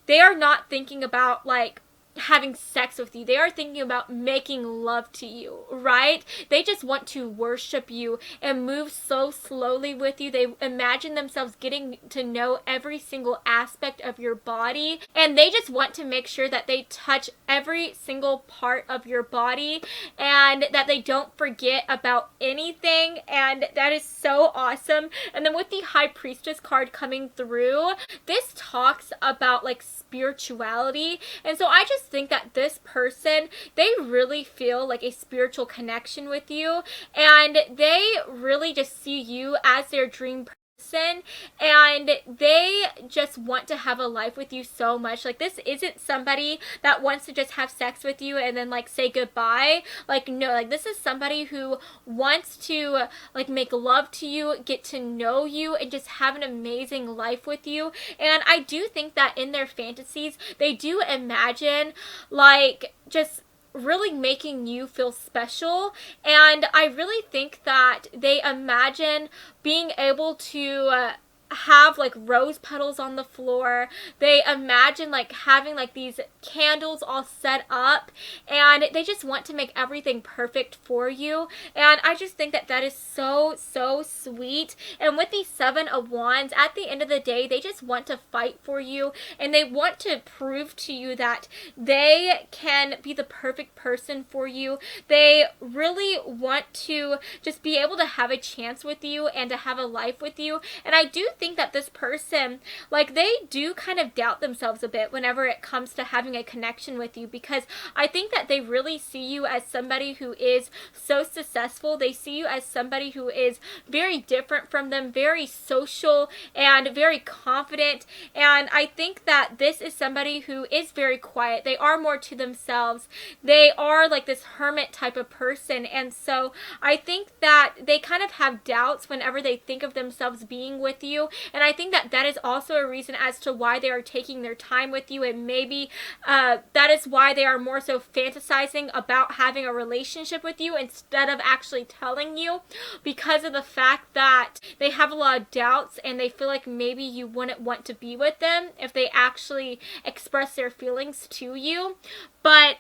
they are not thinking about like having sex with you. They are thinking about making love to you, right? They just want to worship you and move so slowly with you. They imagine themselves getting to know every single aspect of your body, and they just want to make sure that they touch every single part of your body and that they don't forget about anything, and that is so awesome. And then with the High Priestess card coming through, this talks about like spirituality, and so I just think that this person, they really feel like a spiritual connection with you, and they really just see you as their dream person, and they just want to have a life with you so much. Like, this isn't somebody that wants to just have sex with you and then like say goodbye. Like, no, like this is somebody who wants to like make love to you, get to know you, and just have an amazing life with you. And I do think that in their fantasies, they do imagine like just really making you feel special, and I really think that they imagine being able to have like rose petals on the floor. They imagine like having like these candles all set up, and they just want to make everything perfect for you. And I just think that that is so sweet. And with the Seven of Wands, at the end of the day, they just want to fight for you, and they want to prove to you that they can be the perfect person for you. They really want to just be able to have a chance with you and to have a life with you. And I do think that this person, like, they do kind of doubt themselves a bit whenever it comes to having a connection with you, because I think that they really see you as somebody who is so successful. They see you as somebody who is very different from them, very social and very confident. And I think that this is somebody who is very quiet. They are more to themselves. They are like this hermit type of person. And so I think that they kind of have doubts whenever they think of themselves being with you. And I think that that is also a reason as to why they are taking their time with you, and maybe that is why they are more so fantasizing about having a relationship with you instead of actually telling you, because of the fact that they have a lot of doubts and they feel like maybe you wouldn't want to be with them if they actually express their feelings to you. But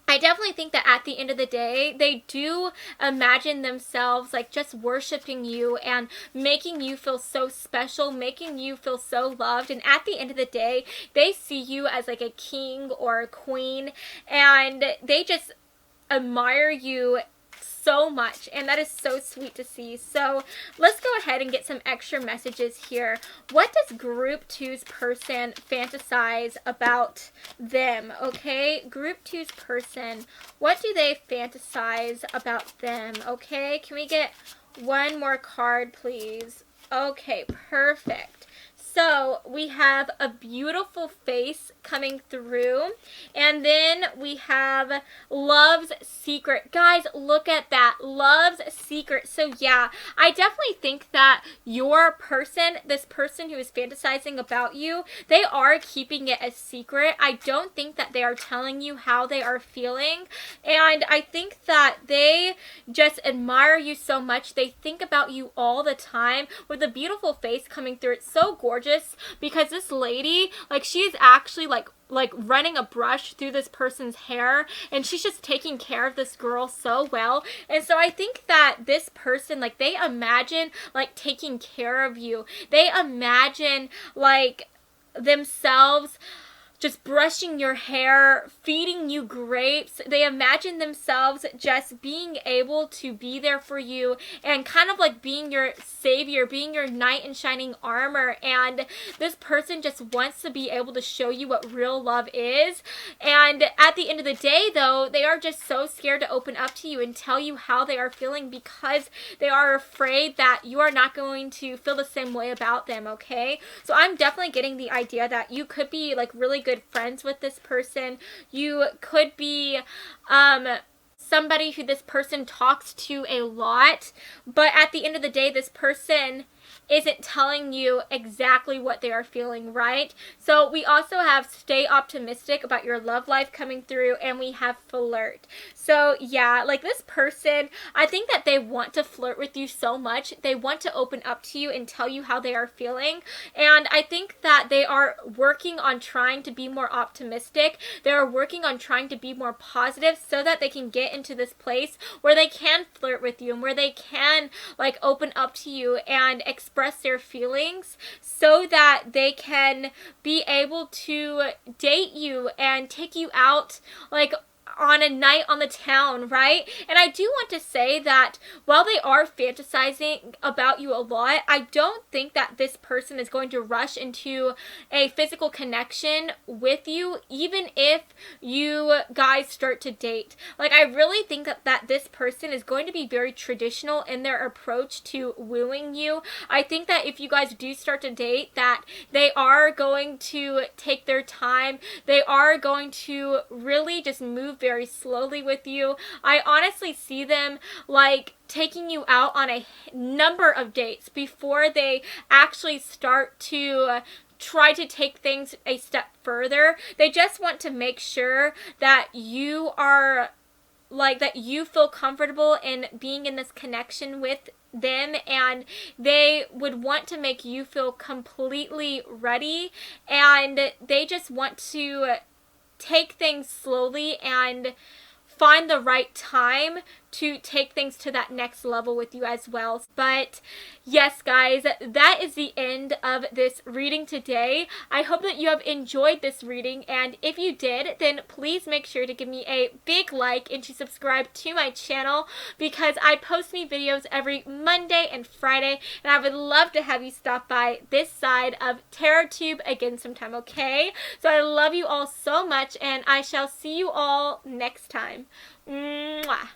I definitely think that at the end of the day, they do imagine themselves like just worshiping you and making you feel so special, making you feel so loved. And at the end of the day, they see you as like a king or a queen, and they just admire you so much, and that is so sweet to see. So let's go ahead and get some extra messages here. What does group 2's person fantasize about them? Okay, group 2's person, what do they fantasize about them? Okay, can we get one more card, please? Okay, perfect. So we have a beautiful face coming through, and then we have love's secret. Guys, look at that, love's secret. So yeah, I definitely think that your person, this person who is fantasizing about you, they are keeping it a secret. I don't think that they are telling you how they are feeling, and I think that they just admire you so much. They think about you all the time. With a beautiful face coming through, it's so gorgeous, because this lady, like, she is actually like running a brush through this person's hair, and she's just taking care of this girl so well. And so I think that this person, like, they imagine like taking care of you. They imagine like themselves just brushing your hair, feeding you grapes. They imagine themselves just being able to be there for you and kind of like being your savior, being your knight in shining armor. And this person just wants to be able to show you what real love is. And at the end of the day, though, they are just so scared to open up to you and tell you how they are feeling, because they are afraid that you are not going to feel the same way about them, okay? So I'm definitely getting the idea that you could be like really good friends with this person. You could be somebody who this person talks to a lot, but at the end of the day, this person isn't telling you exactly what they are feeling, right? So we also have stay optimistic about your love life coming through, and we have flirt. So yeah, like this person, I think that they want to flirt with you so much. They want to open up to you and tell you how they are feeling. And I think that they are working on trying to be more optimistic. They are working on trying to be more positive so that they can get into this place where they can flirt with you and where they can like open up to you and express their feelings so that they can be able to date you and take you out like on a night on the town, right? And I do want to say that while they are fantasizing about you a lot, I don't think that this person is going to rush into a physical connection with you, even if you guys start to date. Like, I really think that this person is going to be very traditional in their approach to wooing you. I think that if you guys do start to date, that they are going to take their time. They are going to really just move very slowly with you. I honestly see them like taking you out on a number of dates before they actually start to try to take things a step further. They just want to make sure that you are like that you feel comfortable in being in this connection with them, and they would want to make you feel completely ready, and they just want to take things slowly and find the right time to take things to that next level with you as well. But yes, guys, that is the end of this reading today. I hope that you have enjoyed this reading, and if you did, then please make sure to give me a big like and to subscribe to my channel, because I post new videos every Monday and Friday, and I would love to have you stop by this side of TerraTube again sometime, okay? So I love you all so much, and I shall see you all next time. Mwah.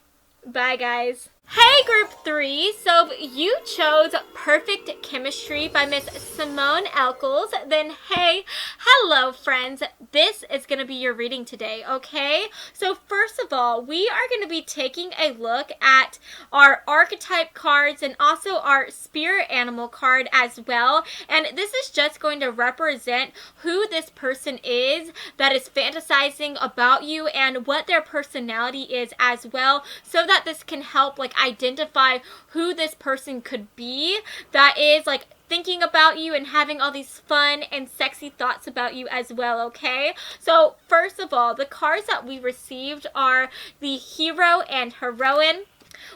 Bye, guys. Hey, Group 3. So if you chose Perfect Chemistry by Miss Simone Elkels, then hey, hello, friends. This is going to be your reading today, okay? So first of all, we are going to be taking a look at our archetype cards and also our spirit animal card as well. And this is just going to represent who this person is that is fantasizing about you and what their personality is as well, so that this can help like identify who this person could be that is like thinking about you and having all these fun and sexy thoughts about you as well, okay? So first of all, the cards that we received are the hero and heroine.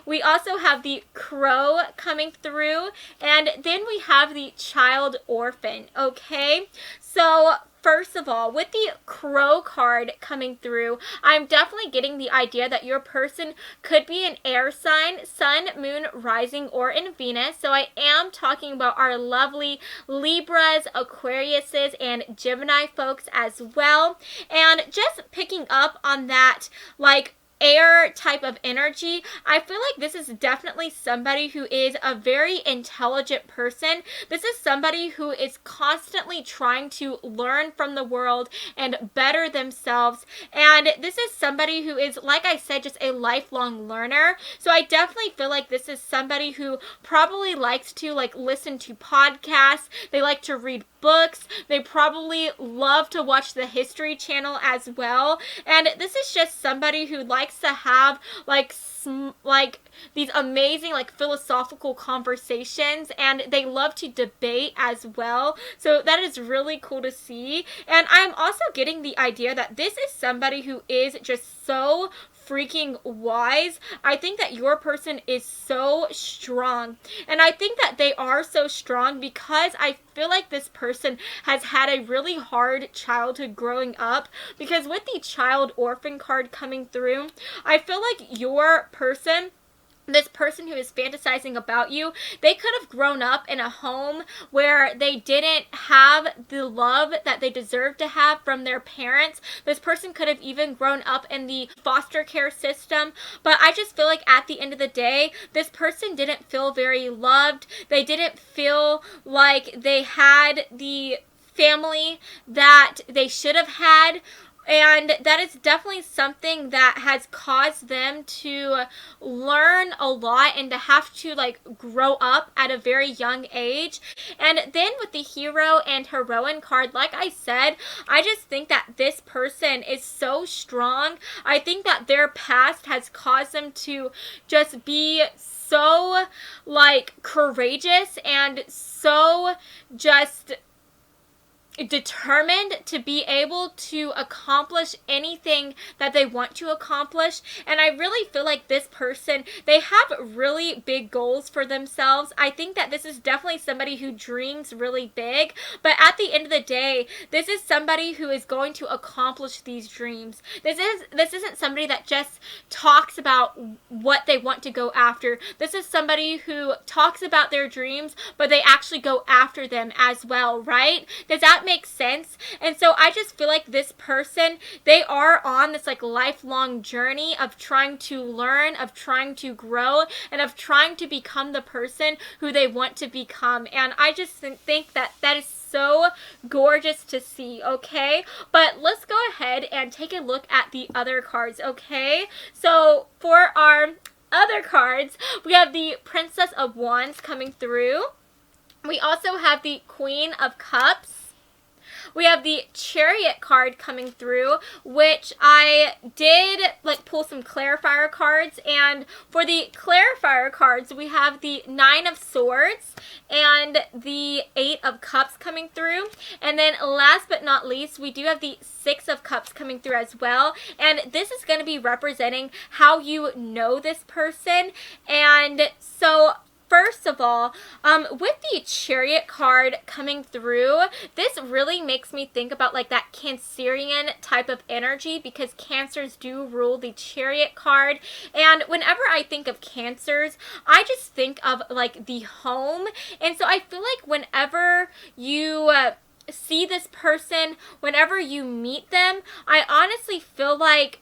We also have the crow coming through, and then we have the child orphan, okay? So first of all, with the crow card coming through, I'm definitely getting the idea that your person could be an air sign, sun, moon, rising, or in Venus. So I am talking about our lovely Libras, Aquariuses, and Gemini folks as well. And just picking up on that, like, air type of energy, I feel like this is definitely somebody who is a very intelligent person. This is somebody who is constantly trying to learn from the world and better themselves, and this is somebody who is, like I said, just a lifelong learner. So I definitely feel like this is somebody who probably likes to like listen to podcasts, they like to read books, they probably love to watch the History Channel as well, and this is just somebody who likes to have like these amazing like philosophical conversations, and they love to debate as well. So that is really cool to see. And I'm also getting the idea that this is somebody who is just so freaking wise. I think that your person is so strong, and I think that they are so strong because I feel like this person has had a really hard childhood growing up, because with the child orphan card coming through, I feel like your person, this person who is fantasizing about you, they could have grown up in a home where they didn't have the love that they deserve to have from their parents. This person could have even grown up in the foster care system, but I just feel like at the end of the day, this person didn't feel very loved. They didn't feel like they had the family that they should have had. And that is definitely something that has caused them to learn a lot and to have to like grow up at a very young age. And then with the hero and heroine card, like I said, I just think that this person is so strong. I think that their past has caused them to just be so like courageous and so just determined to be able to accomplish anything that they want to accomplish. And I really feel like this person, they have really big goals for themselves. I think that this is definitely somebody who dreams really big, but at the end of the day, this is somebody who is going to accomplish these dreams. This isn't somebody that just talks about what they want to go after. This is somebody who talks about their dreams, but they actually go after them as well, right? Does that make sense? And so I just feel like this person, they are on this like lifelong journey of trying to learn, of trying to grow, and of trying to become the person who they want to become. And I just think that that is so gorgeous to see, okay? But let's go ahead and take a look at the other cards, okay? So for our other cards, we have the Princess of Wands coming through. We also have the Queen of Cups. We have the Chariot card coming through, which I did like pull some clarifier cards. And for the clarifier cards, we have the Nine of Swords and the Eight of Cups coming through. And then last but not least, we do have the Six of Cups coming through as well. And this is going to be representing how you know this person. And so first of all, with the Chariot card coming through, this really makes me think about like that Cancerian type of energy, because Cancers do rule the Chariot card. And whenever I think of Cancers, I just think of like the home. And so I feel like whenever you see this person, whenever you meet them, I honestly feel like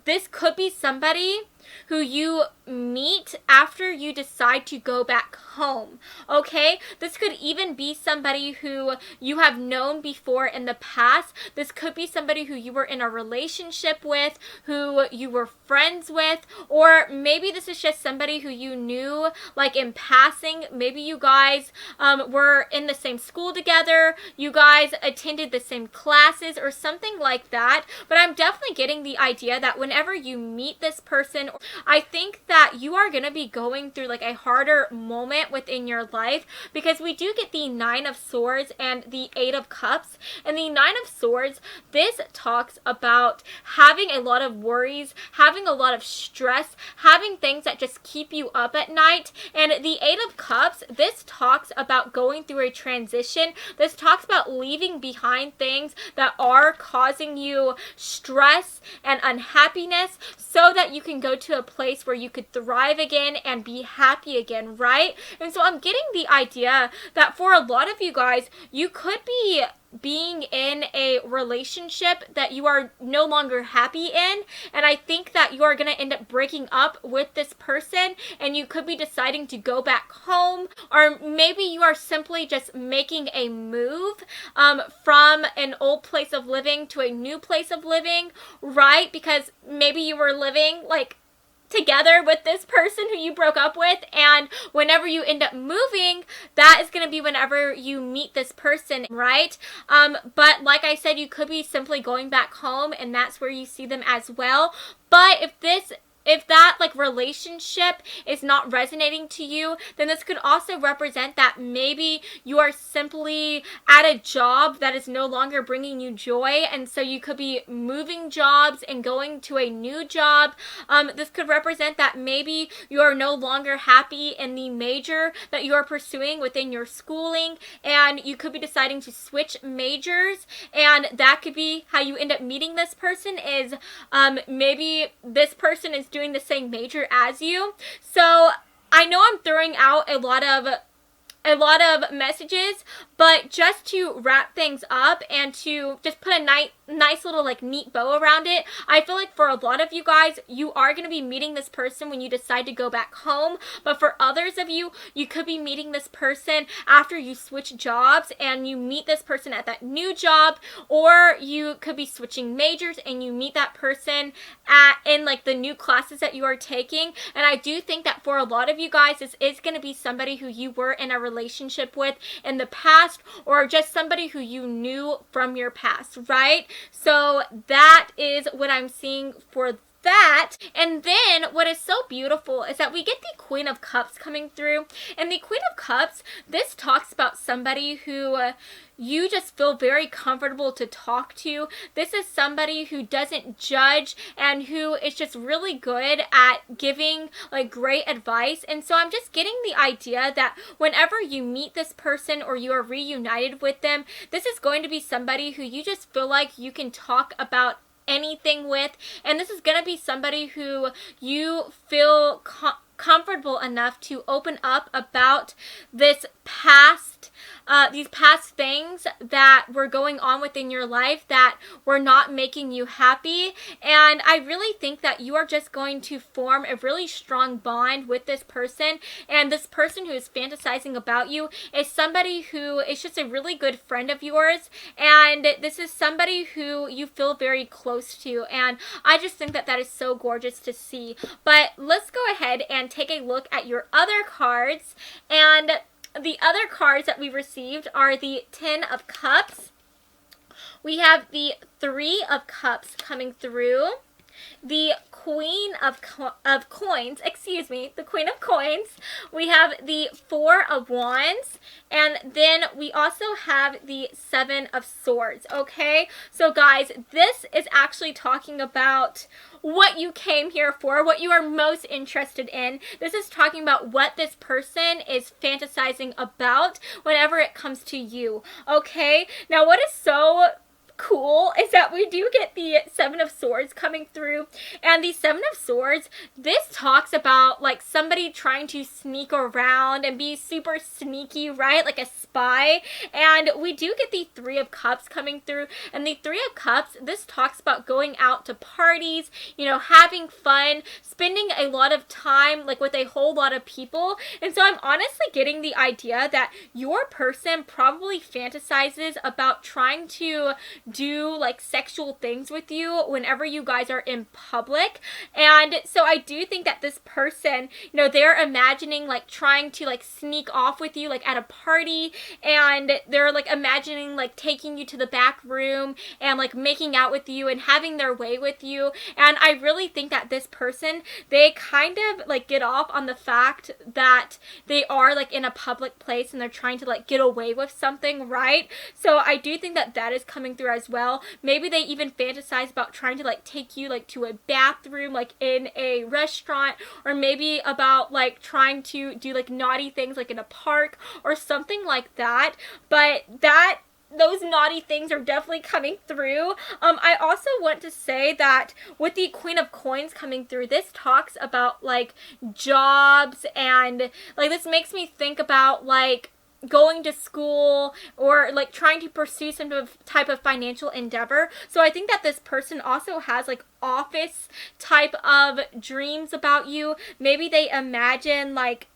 this could be somebody who you meet after you decide to go back home, okay? This could even be somebody who you have known before in the past. This could be somebody who you were in a relationship with, who you were friends with, or maybe this is just somebody who you knew like in passing. Maybe you guys were in the same school together, you guys attended the same classes or something like that. But I'm definitely getting the idea that whenever you meet this person, I think that you are going to be going through like a harder moment within your life, because we do get the Nine of Swords and the Eight of Cups. And the Nine of Swords, this talks about having a lot of worries, having a lot of stress, having things that just keep you up at night. And the Eight of Cups, this talks about going through a transition. This talks about leaving behind things that are causing you stress and unhappiness, so that you can go to a place where you could thrive again and be happy again, right? And so I'm getting the idea that for a lot of you guys, you could be being in a relationship that you are no longer happy in, and I think that you are going to end up breaking up with this person, and you could be deciding to go back home, or maybe you are simply just making a move from an old place of living to a new place of living, right? Because maybe you were living like together with this person who you broke up with, and whenever you end up moving, that is going to be whenever you meet this person, right? But like I said, you could be simply going back home, and that's where you see them as well. But if that like relationship is not resonating to you, then this could also represent that maybe you are simply at a job that is no longer bringing you joy, and so you could be moving jobs and going to a new job. This could represent that maybe you are no longer happy in the major that you are pursuing within your schooling, and you could be deciding to switch majors, and that could be how you end up meeting this person. Is maybe this person is doing the same major as you. So I know I'm throwing out a lot of messages, but just to wrap things up and to just put a nice little like neat bow around it. I feel like for a lot of you guys, you are going to be meeting this person when you decide to go back home, but for others of you, you could be meeting this person after you switch jobs and you meet this person at that new job, or you could be switching majors and you meet that person in like the new classes that you are taking. And I do think that for a lot of you guys, this is going to be somebody who you were in a relationship with in the past, or just somebody who you knew from your past, right? So that is what I'm seeing for that. And then what is so beautiful is that we get the Queen of Cups coming through. And the Queen of Cups, this talks about somebody who you just feel very comfortable to talk to. This is somebody who doesn't judge and who is just really good at giving like great advice. And so I'm just getting the idea that whenever you meet this person or you are reunited with them, this is going to be somebody who you just feel like you can talk about anything with, and this is going to be somebody who you feel comfortable enough to open up about this past these past things that were going on within your life that were not making you happy. And I really think that you are just going to form a really strong bond with this person, and this person who is fantasizing about you is somebody who is just a really good friend of yours, and this is somebody who you feel very close to, and I just think that that is so gorgeous to see. But let's go ahead and take a look at your other cards. And the other cards that we received are the Ten of Cups. We have the Three of Cups coming through. The Queen of Coins, the Queen of Coins. We have the Four of Wands, and then we also have the Seven of Swords, okay? So guys, this is actually talking about what you came here for, what you are most interested in. This is talking about what this person is fantasizing about whenever it comes to you, okay? Now, what is so cool is that we do get the Seven of Swords coming through, and the Seven of Swords, this talks about like somebody trying to sneak around and be super sneaky, right? Like a spy. And we do get the Three of Cups coming through, and the Three of Cups, this talks about going out to parties, you know, having fun, spending a lot of time like with a whole lot of people. And so I'm honestly getting the idea that your person probably fantasizes about trying to do like sexual things with you whenever you guys are in public. And so I do think that this person, you know, they're imagining like trying to like sneak off with you like at a party, and they're like imagining like taking you to the back room and like making out with you and having their way with you. And I really think that this person, they kind of like get off on the fact that they are like in a public place and they're trying to like get away with something, right? So I do think that that is coming through as well. Maybe they even fantasize about trying to like take you like to a bathroom like in a restaurant, or maybe about like trying to do like naughty things like in a park or something like that. But those naughty things are definitely coming through. I also want to say that with the Queen of Coins coming through, this talks about like jobs, and like this makes me think about like going to school or like trying to pursue some type of financial endeavor. So I think that this person also has like office type of dreams about you. Maybe they imagine like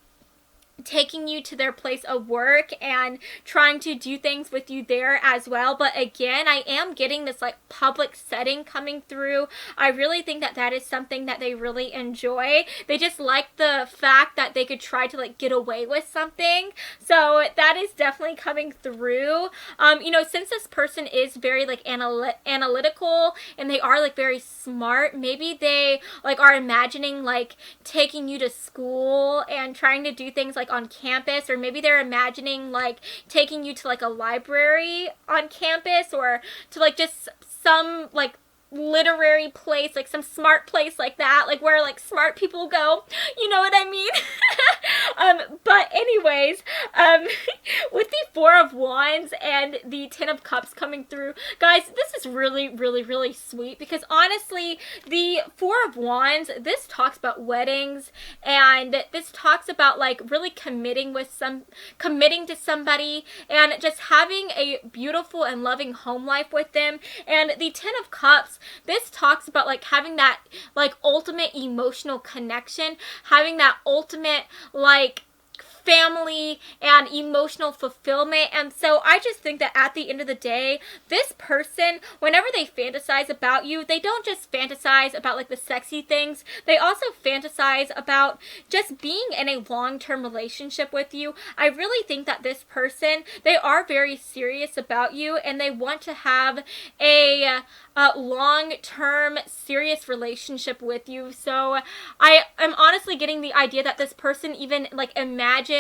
taking you to their place of work and trying to do things with you there as well. But again, I am getting this like public setting coming through. I really think that that is something that they really enjoy. They just like the fact that they could try to like get away with something. So that is definitely coming through. You know, since this person is very like analytical and they are like very smart, maybe they like are imagining like taking you to school and trying to do things like on campus, or maybe they're imagining like taking you to like a library on campus, or to like just some like literary place, like some smart place like that, like where like smart people go, you know what I mean? But anyways, with the Four of Wands and the Ten of Cups coming through, guys, this is really, really, really sweet, because honestly, the Four of Wands, this talks about weddings, and this talks about like really committing to somebody, and just having a beautiful and loving home life with them. And the Ten of Cups, this talks about like having that like ultimate emotional connection, having that ultimate like family and emotional fulfillment. And so I just think that at the end of the day, this person, whenever they fantasize about you, they don't just fantasize about like the sexy things, they also fantasize about just being in a long-term relationship with you. I really think that this person, they are very serious about you, and they want to have a long-term serious relationship with you. So I am honestly getting the idea that this person even like imagines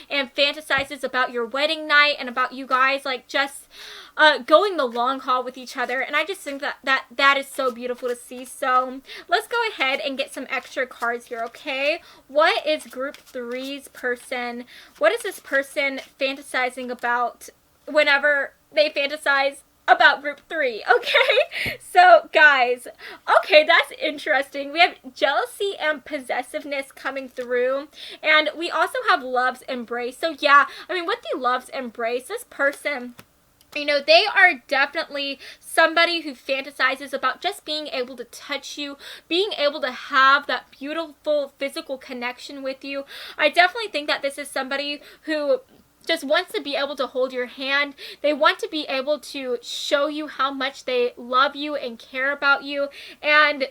and fantasizes about your wedding night and about you guys like just going the long haul with each other. And I just think that is so beautiful to see. So let's go ahead and get some extra cards here, okay? What is group 3's person? What is this person fantasizing about whenever they fantasize about group 3? Okay, so guys, okay, that's interesting. We have jealousy and possessiveness coming through, and we also have love's embrace. So yeah, I mean, with the love's embrace, this person, you know, they are definitely somebody who fantasizes about just being able to touch you, being able to have that beautiful physical connection with you. I definitely think that this is somebody who just wants to be able to hold your hand. They want to be able to show you how much they love you and care about you. And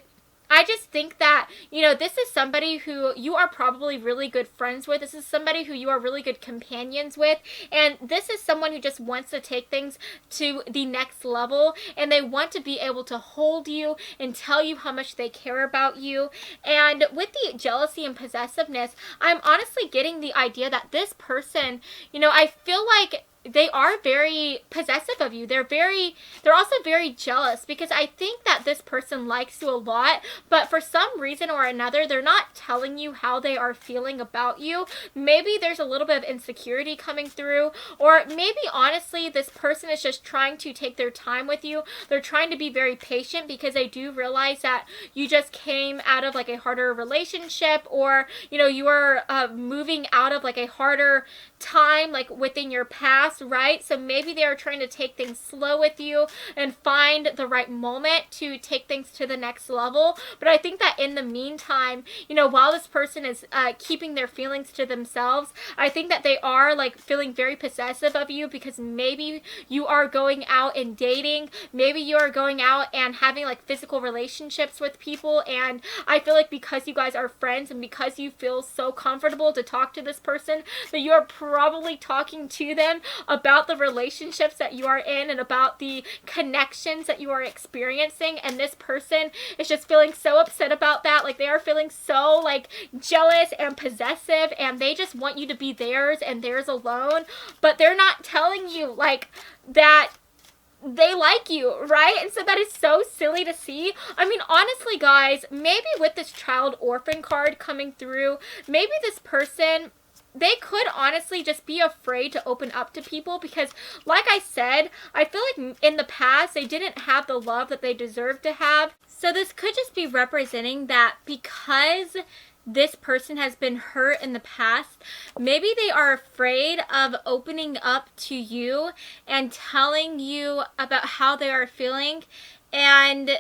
I just think that, you know, this is somebody who you are probably really good friends with. This is somebody who you are really good companions with. And this is someone who just wants to take things to the next level. And they want to be able to hold you and tell you how much they care about you. And with the jealousy and possessiveness, I'm honestly getting the idea that this person, you know, I feel like they are very possessive of you. They're also very jealous, because I think that this person likes you a lot, but for some reason or another, they're not telling you how they are feeling about you. Maybe there's a little bit of insecurity coming through, or maybe honestly, this person is just trying to take their time with you. They're trying to be very patient because they do realize that you just came out of like a harder relationship, or, you know, you are moving out of like a harder time like within your past, right? So maybe they are trying to take things slow with you and find the right moment to take things to the next level. But I think that in the meantime, you know, while this person is keeping their feelings to themselves, I think that they are like feeling very possessive of you, because maybe you are going out and dating, maybe you are going out and having like physical relationships with people, and I feel like because you guys are friends and because you feel so comfortable to talk to this person, that you are probably talking to them about the relationships that you are in and about the connections that you are experiencing. And this person is just feeling so upset about that. Like, they are feeling so like jealous and possessive, and they just want you to be theirs and theirs alone, but they're not telling you like that they like you, right? And so that is so silly to see. I mean, honestly, guys, maybe with this child orphan card coming through, maybe this person, they could honestly just be afraid to open up to people, because like I said, I feel like in the past they didn't have the love that they deserve to have. So this could just be representing that because this person has been hurt in the past, maybe they are afraid of opening up to you and telling you about how they are feeling, and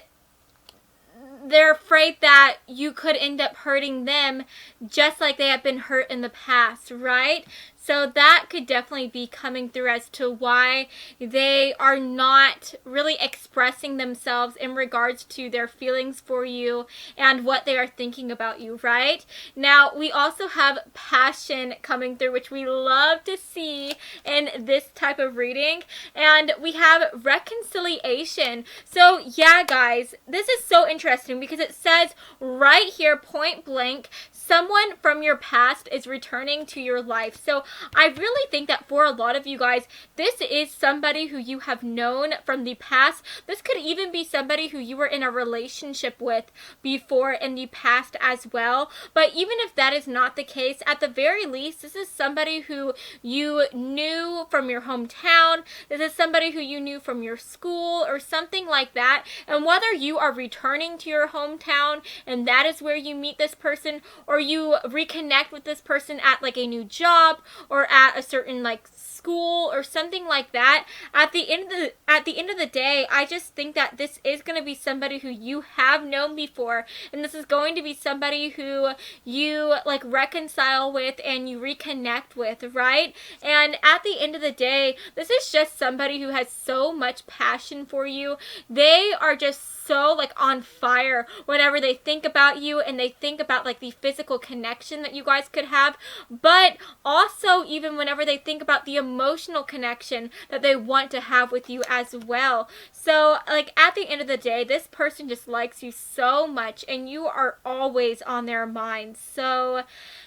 they're afraid that you could end up hurting them just like they have been hurt in the past, right? So that could definitely be coming through as to why they are not really expressing themselves in regards to their feelings for you and what they are thinking about you, right? Now, we also have passion coming through, which we love to see in this type of reading. And we have reconciliation. So yeah, guys, this is so interesting because it says right here, point blank, someone from your past is returning to your life. So I really think that for a lot of you guys, this is somebody who you have known from the past. This could even be somebody who you were in a relationship with before in the past as well. But even if that is not the case, at the very least, this is somebody who you knew from your hometown. This is somebody who you knew from your school or something like that. And whether you are returning to your hometown and that is where you meet this person, or you reconnect with this person at like a new job or at a certain like school or something like that, at the end of the day, I just think that this is going to be somebody who you have known before, and this is going to be somebody who you like reconcile with and you reconnect with, right? And at the end of the day, this is just somebody who has so much passion for you. They are just so like on fire whenever they think about you, and they think about like the physical connection that you guys could have, but also even whenever they think about the emotional connection that they want to have with you as well. So like at the end of the day, this person just likes you so much and you are always on their mind. So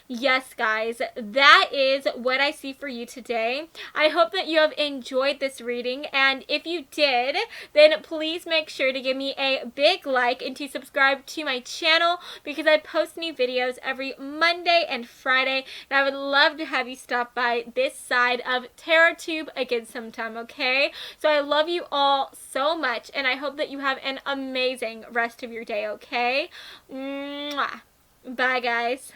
yes, guys, that is what I see for you today. I hope that you have enjoyed this reading, and if you did, then please make sure to give me a big like and to subscribe to my channel, because I post new videos every Monday and Friday, and I would love to have you stop by this side of TerraTube again sometime, okay? So I love you all so much, and I hope that you have an amazing rest of your day, okay? Mwah. Bye, guys.